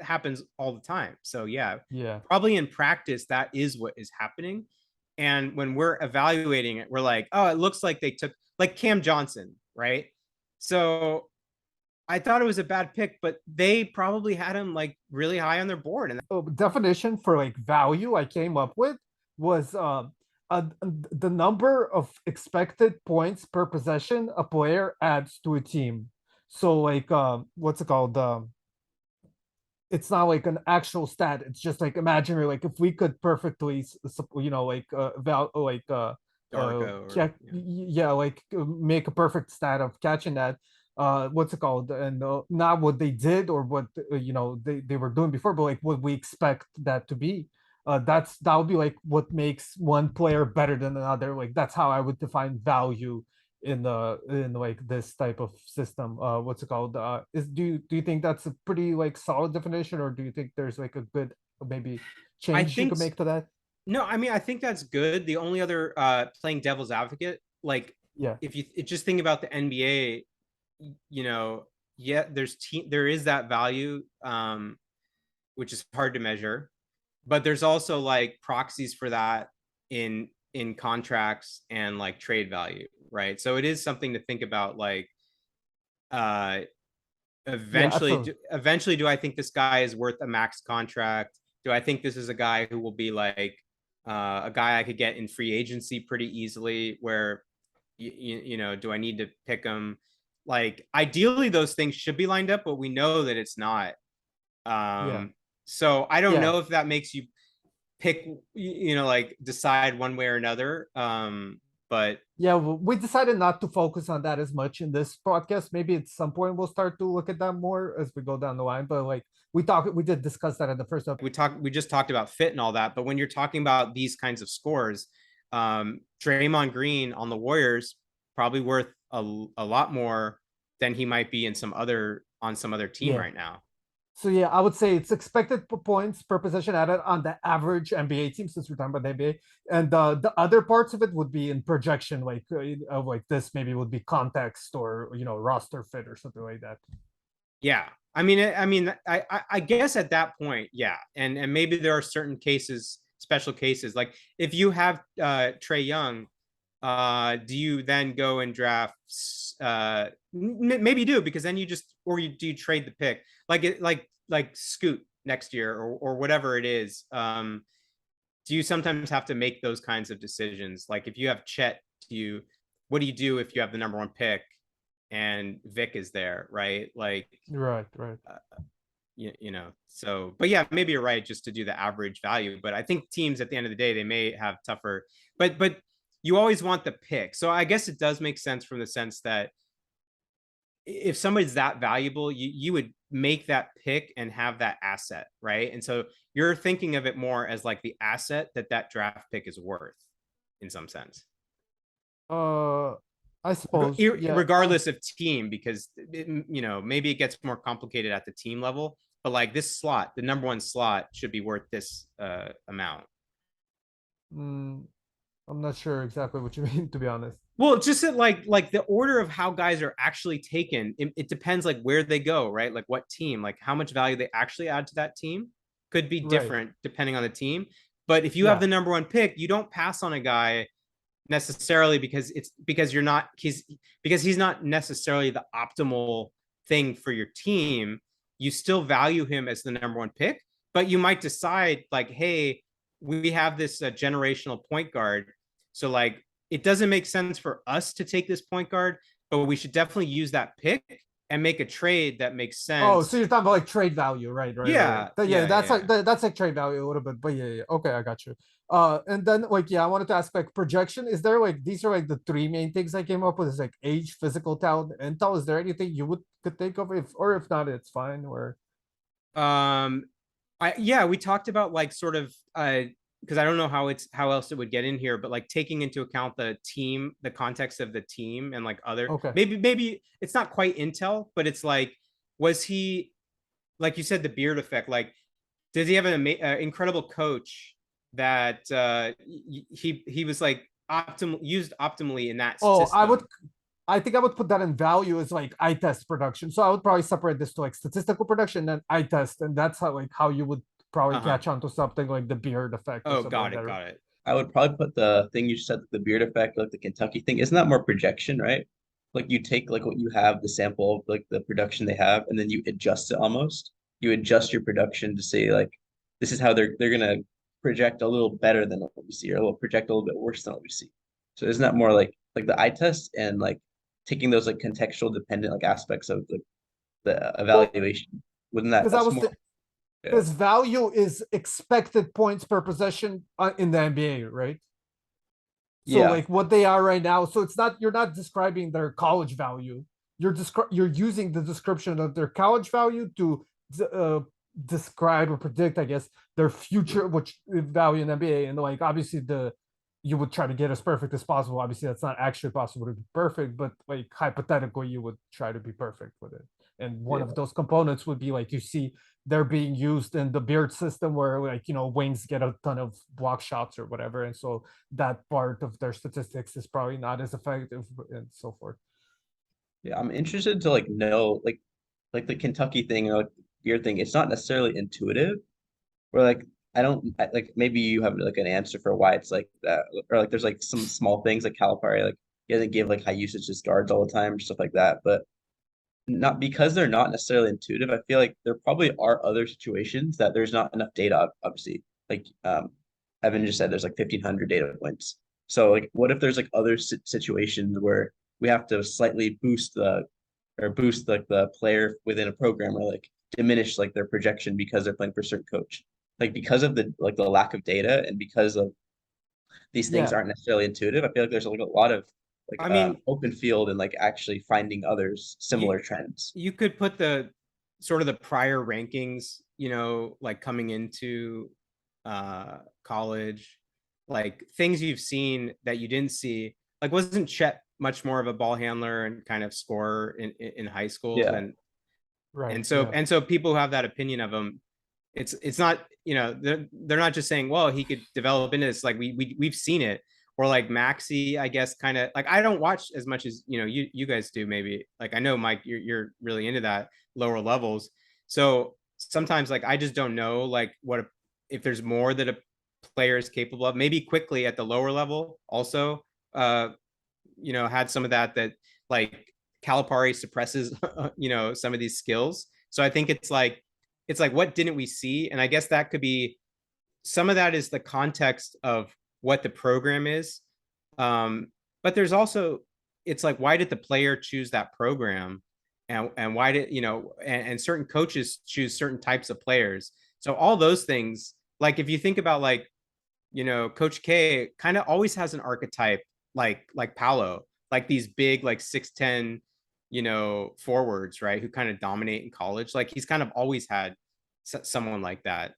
happens all the time. So yeah, probably in practice that is what is happening. And when we're evaluating it, we're like, oh, it looks like they took like Cam Johnson, right? So I thought it was a bad pick, but they probably had him like really high on their board. And definition for like value I came up with was the number of expected points per possession a player adds to a team. So like what's it called? It's not like an actual stat. It's just like imaginary. Like if we could perfectly, make a perfect stat of catching that. What's it called? And not what they did or what they were doing before, but like what we expect that to be. That would be like what makes one player better than another. Like that's how I would define value in like this type of system. What's it called? Do you think that's a pretty like solid definition, or do you think there's like a good maybe change you could make to that? No, I mean, I think that's good. The only other playing devil's advocate, like Yeah, if you just think about the NBA, you know, yeah, there is that value, which is hard to measure, but there's also like proxies for that in contracts and like trade value, right? So it is something to think about, like uh yeah, absolutely. eventually do I think this guy is worth a max contract? Do I think this is a guy who will be like a guy I could get in free agency pretty easily, where do I need to pick him? Like ideally those things should be lined up, but we know that it's not. Yeah, So I don't yeah. know if that makes you pick, like decide one way or another. But Yeah, we decided not to focus on that as much in this podcast. Maybe at some point we'll start to look at that more as we go down the line. But like we did discuss that in the first episode. we just talked about fit and all that, but when you're talking about these kinds of scores, Draymond Green on the Warriors probably worth a lot more than he might be in some other team Yeah. right now. So yeah, I would say it's expected points per possession added on the average NBA team, since we're talking about the NBA, and the other parts of it would be in projection, like of like this maybe would be context or roster fit or something like that. Yeah, I guess at that point, yeah, and maybe there are certain cases, special cases, like if you have Trae Young, do you then go and draft? Maybe you do, because then you just, or do you trade the pick, like Scoot next year, or whatever it is. Do you sometimes have to make those kinds of decisions? Like if you have Chet, what do you do if you have the number one pick and Vic is there, right? Like, Right, right. So, but yeah, maybe you're right, just to do the average value. But I think teams at the end of the day, they may have tougher, but you always want the pick. So I guess it does make sense, from the sense that if somebody's that valuable, you would make that pick and have that asset, right? And so you're thinking of it more as like the asset that draft pick is worth, in some sense. Uh, I suppose. Yeah. Regardless of team, because maybe it gets more complicated at the team level, but like this slot, the number one slot, should be worth this amount. Mm, I'm not sure exactly what you mean, to be honest. Well, just that, like the order of how guys are actually taken, it depends, like where they go, right? Like what team, like how much value they actually add to that team could be Right. different depending on the team. But if you have Yeah. the number one pick, you don't pass on a guy necessarily because he's not necessarily the optimal thing for your team. You still value him as the number one pick, but you might decide like, hey, we have this generational point guard, so like it doesn't make sense for us to take this point guard, but we should definitely use that pick and make a trade that makes sense. Oh, so you're talking about like trade value, right? Yeah, right. yeah, That's yeah. like that's like trade value a little bit, but yeah. Okay, I got you. And then like I wanted to ask like projection. Is there like these are like the three main things I came up with? Is like age, physical talent, intel. Is there anything you could think of? If not, it's fine. Or we talked about like sort of because I don't know how else it would get in here, but like taking into account the context of the team, and like other, okay. maybe it's not quite intel, but it's like, was he, like you said, the beard effect, like does he have an incredible coach that he was like used optimally in that Oh, system? I think I would put that in value as like eye test production. So I would probably separate this to like statistical production and eye test, and that's how you would probably catch on to something like the beard effect. Oh, Or something got like it, that. got it. I would probably put the thing you said, the beard effect, like the Kentucky thing. Isn't that more projection, right? Like you take like what you have, the sample of like the production they have, and then you adjust it almost. You adjust your production to say like this is how they're gonna project a little better than what we see, or a little project a little bit worse than what we see. So isn't that more like the eye test, and like taking those like contextual dependent like aspects of the Well, evaluation? Wouldn't that, because I that's was more, yeah. because value is expected points per possession in the NBA, right? So Yeah. like what they are right now. So it's not, you're not describing their college value. You're using the description of their college value to uh, describe or predict, I guess, their future which value in NBA. And like obviously you would try to get as perfect as possible. Obviously, that's not actually possible to be perfect, but like hypothetically, you would try to be perfect with it. And one of those components would be like, you see they're being used in the beard system where like, wings get a ton of block shots or whatever. And so that part of their statistics is probably not as effective and so forth. Yeah, I'm interested to like know like the Kentucky thing or like beard thing. It's not necessarily intuitive. Or like like maybe you have like an answer for why it's like that, or like there's like some small things like Calipari, like he doesn't give like high usage as guards all the time or stuff like that. But not because they're not necessarily intuitive. I feel like there probably are other situations that there's not enough data. Obviously, like Evan just said, there's like 1,500 data points. So like, what if there's like other situations where we have to slightly boost like the player within a program or like diminish like their projection because they're playing for a certain coach, like because of the lack of data and because of these things Yeah. aren't necessarily intuitive. I feel like there's like a lot of like I mean, open field and like actually finding others you, similar trends. you could put the sort of the prior rankings, like coming into college, like things you've seen that you didn't see. Like, wasn't Chet much more of a ball handler and kind of scorer in high school Yeah. than Right. and so people who have that opinion of him, it's not, they're not just saying, well, he could develop into this. Like we've seen it. Or like Maxi, I guess, kind of like, I don't watch as much as you guys do. Maybe like, I know Mike, you're really into that lower levels. So sometimes like I just don't know like if there's more that a player is capable of. Maybe quickly at the lower level also had some of that like Calipari suppresses some of these skills. So I think it's like what didn't we see? And I guess that could be some of that is the context of what the program is. But there's also, it's like, why did the player choose that program? And why did, and certain coaches choose certain types of players. So all those things, like if you think about like, Coach K kind of always has an archetype like Paolo, like these big, like 6'10, forwards, right? Who kind of dominate in college. Like he's kind of always had someone like that.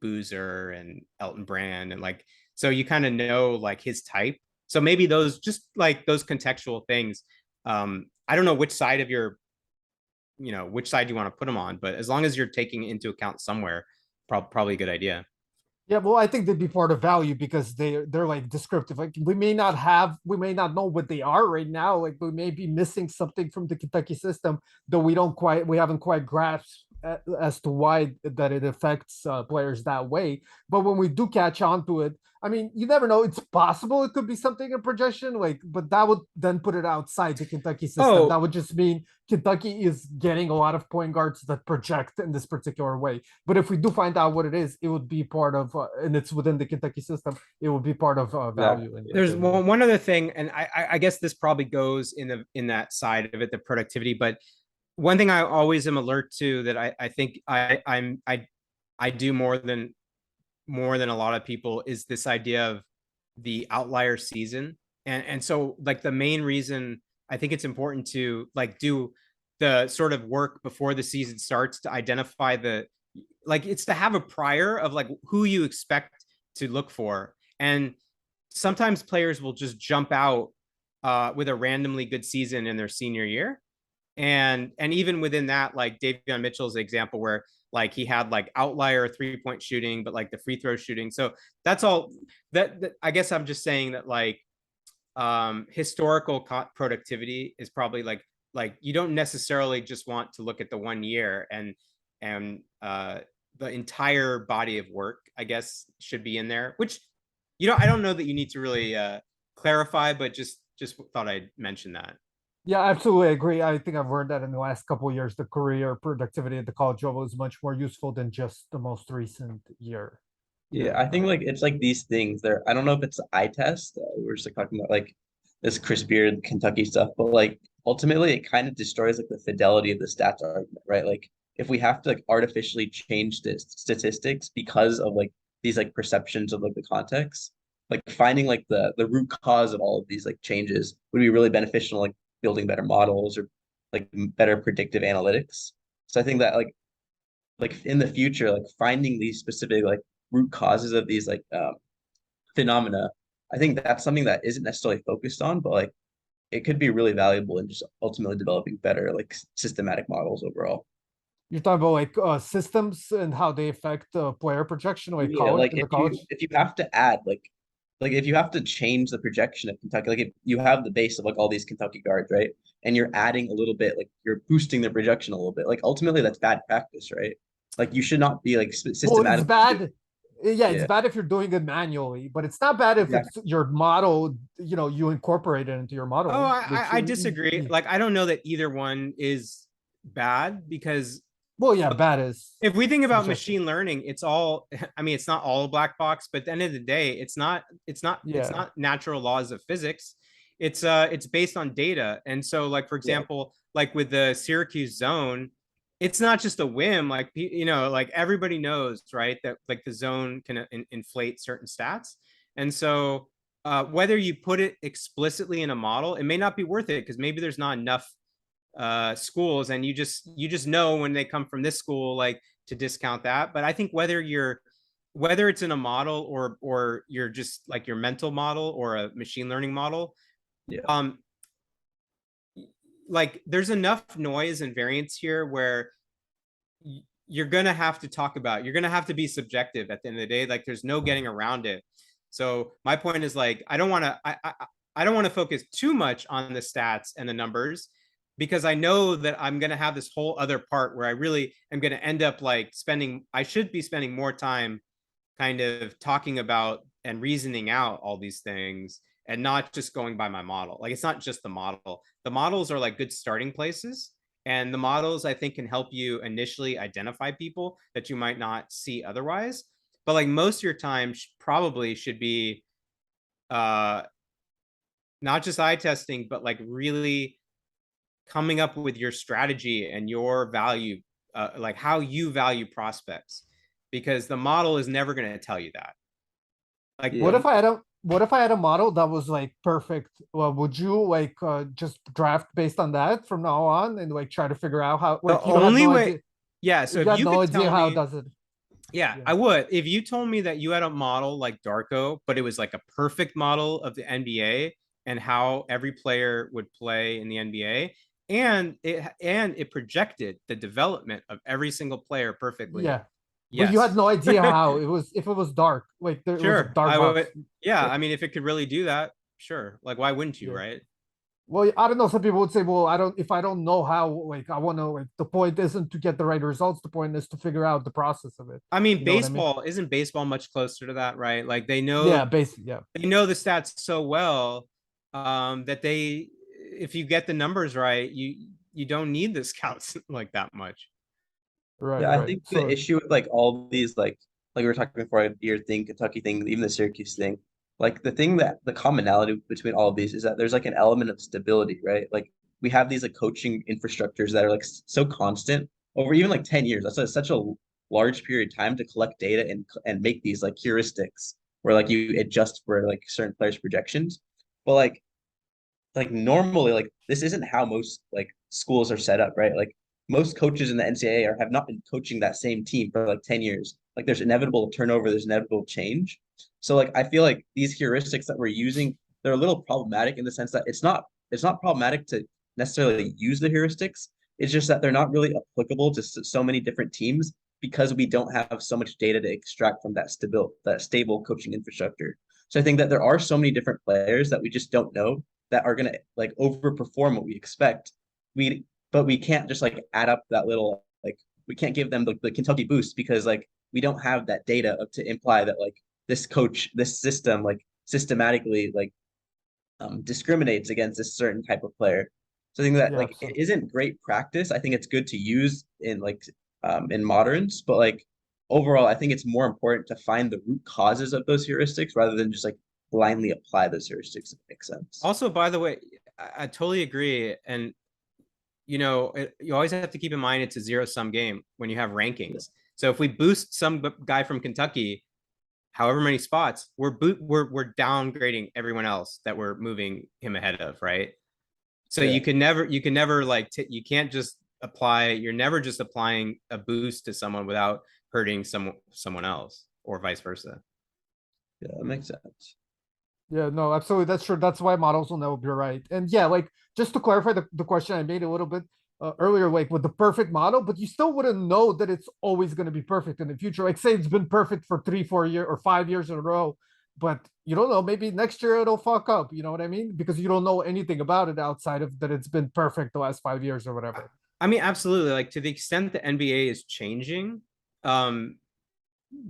Boozer and Elton Brand, and like, so you kind of know like his type. So maybe those, just like those contextual things. I don't know which side of which side you want to put them on, but as long as you're taking into account somewhere, probably a good idea. Yeah, well, I think they'd be part of value because they're like descriptive. Like we may not know what they are right now. Like we may be missing something from the Kentucky system, though we haven't quite grasped as to why that it affects players that way. But when we do catch on to it, I mean, you never know. It's possible it could be something in projection, like, but that would then put it outside the Kentucky system. Oh, That would just mean Kentucky is getting a lot of point guards that project in this particular way. But if we do find out what it is, it would be part of, and it's within the Kentucky system, it would be part of value. Exactly. there's one other thing, and I guess this probably goes in that side of it, the productivity. But one thing I always am alert to that I think I do more than a lot of people is this idea of the outlier season. And so like the main reason I think it's important to like do the sort of work before the season starts to identify it's to have a prior of like who you expect to look for. And sometimes players will just jump out with a randomly good season in their senior year. And even within that, like Davion Mitchell's example where like he had like outlier 3-point shooting, but like the free throw shooting. So that's all that I guess I'm just saying that like historical productivity is probably like you don't necessarily just want to look at the 1 year, and the entire body of work, I guess, should be in there, which I don't know that you need to really clarify, but just thought I'd mention that. Yeah, absolutely agree. I think I've learned that in the last couple of years, the career productivity at the college level is much more useful than just the most recent year. Yeah, I think like it's like these things there. I don't know if it's the eye test. We're just like talking about like this Chris Beard Kentucky stuff, but like ultimately it kind of destroys like the fidelity of the stats argument, right? Like if we have to like artificially change the statistics because of like these like perceptions of like the context, like finding like the root cause of all of these like changes would be really beneficial, like building better models or like better predictive analytics. So I think that like in the future, like finding these specific like root causes of these like phenomena, I think that's something that isn't necessarily focused on, but like it could be really valuable in just ultimately developing better like systematic models overall. You're talking about like systems and how they affect player projection, like Yeah, college like in the college. if you have to add like if you have to change the projection of Kentucky, like if you have the base of like all these Kentucky guards, right? And you're adding a little bit, like you're boosting the projection a little bit. Like ultimately that's bad practice, right? Like you should not be like Well, it's systematically bad. Yeah, it's yeah, bad if you're doing it manually, but it's not bad if it's exactly. your model. You incorporate it into your Oh, model, which I disagree. Like, I don't know that either one is bad because well, yeah, bad is if we think about subjective. machine learning, it's all, I mean, it's not all a black box, but at the end of the day, it's Yeah, not natural laws of physics. It's based on data. And so, like, for Yeah. example, like with the Syracuse zone, it's not just a whim. Like, like everybody knows, right, that like the zone can inflate certain stats. And so, whether you put it explicitly in a model, it may not be worth it because maybe there's not enough schools, and you just know when they come from this school, like, to discount that. But I think whether it's in a model or you're just like your mental model or a machine learning model, Yeah. um like there's enough noise and variance here where you're gonna have to talk about, you're gonna have to be subjective at the end of the day. Like, there's no getting around it. So my point is, like, I don't want to focus too much on the stats and the numbers, because I know that I'm gonna have this whole other part where I really am gonna end up like I should be spending more time kind of talking about and reasoning out all these things and not just going by my model. Like, it's not just the model. The models are like good starting places. And the models, I think, can help you initially identify people that you might not see otherwise. But like most of your time probably should be uh, not just eye testing, but like really coming up with your strategy and your value, like how you value prospects, because the model is never going to tell you that. Like What Yeah. the if I had a what if I had a model that was like perfect? Well, would you like just draft based on that from now on and like try to figure out how the like you had only no way, idea yeah. So you if had you no could idea tell how me, does it? yeah, Yeah. I would. If you told me that you had a model like Darko, but it was like a perfect model of the NBA and how every player would play in the NBA, and it projected the development of every single player perfectly. Yeah. But you had Yes. no idea how it was if it was dark. Like there it was a Sure. dark I box. would. Yeah, I mean, if it could really do that, sure. Like, why wouldn't you, Yeah. right? Well, I don't know. Some people would say, well, I don't if I don't know how, like I want to like the point isn't to get the right results, the point is to figure out the process of it. I mean, You know what I mean? baseball, isn't baseball much closer to that, right? Like, Yeah, basically, yeah. they know the stats so well, that if you get the numbers right, you don't need the scouts like that much. Right, Yeah, I right. think the So issue with like all these like we were talking before, your thing, Kentucky thing, even the Syracuse thing, like the thing that the commonality between all of these is that there's like an element of stability, right? Like we have these like coaching infrastructures that are like so constant over even like 10 years. That's such a large period of time to collect data and make these like heuristics where like you adjust for like certain players' projections. But like normally like this isn't how most like schools are set up, right? Like most coaches in the NCAA have not been coaching that same team for like 10 years. Like there's inevitable turnover, there's inevitable change. So like I feel like these heuristics that we're using, they're a little problematic in the sense that it's not problematic to necessarily use the heuristics. It's just that they're not really applicable to so many different teams because we don't have so much data to extract from that stable coaching infrastructure. So I think that there are so many different players that we just don't know that are gonna like overperform what we expect. But we can't just like add up that little like we can't give them the Kentucky boost because like we don't have that data to imply that like this system like systematically like discriminates against a certain type of player. So I think that yeah, like it so isn't great practice. I think it's good to use in moderns, but like overall, I think it's more important to find the root causes of those heuristics rather than just like blindly apply those heuristics if it makes sense. Also, by the way, I totally agree. And you always have to keep in mind it's a zero-sum game when you have Yeah. rankings. So if we boost some guy from Kentucky, however many spots, we're downgrading everyone else that we're moving him ahead of, right? So Yeah. you can never like you can't just apply. You're never just applying a boost to someone without hurting someone else, or vice versa. Yeah, that makes sense. Yeah, no, absolutely. That's true. That's why models will never be right. And yeah, like just to clarify the question I made a little bit earlier, like with the perfect model, but you still wouldn't know that it's always going to be perfect in the future. Like say it's been perfect for 3, 4 years or 5 years in a row, but you don't know, maybe next year it'll fuck up. You know what I mean? Because you don't know anything about it outside of that it's been perfect the last 5 years or whatever. I mean, absolutely. Like to the extent the NBA is changing, um,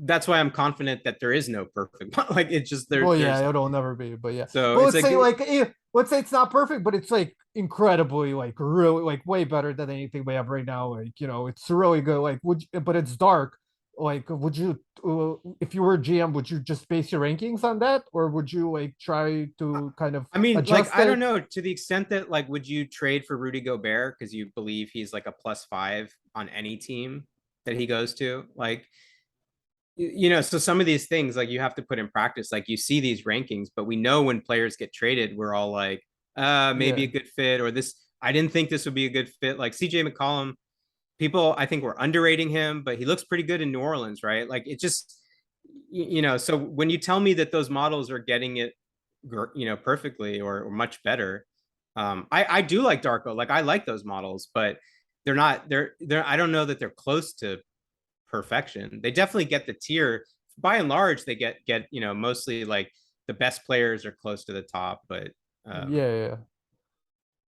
that's why I'm confident that there is no perfect one. Like it's just Well, there's yeah, it'll never be, but yeah. so But it's let's say like like let's say it's not perfect, but it's like incredibly like really like way better than anything we have right now. Like it's really good. Like but it's dark. Like would you if you were GM, would you just base your rankings on that, or would you like try to kind of I mean, like, adjust I don't it? know, to the extent that like would you trade for Rudy Gobert because you believe he's like a +5 on any team that he goes to? Like, so some of these things like you have to put in practice. Like you see these rankings, but we know when players get traded, we're all like, maybe a Yeah, good fit, or this, I didn't think this would be a good fit. Like CJ McCollum, people I think were underrating him, but he looks pretty good in New Orleans, right? Like it just, so when you tell me that those models are getting it, perfectly or much better, I do like Darko. Like I like those models, but they're I don't know that they're close to perfection. They definitely get the tier. By and large, they get mostly like the best players are close to the top, but yeah, yeah.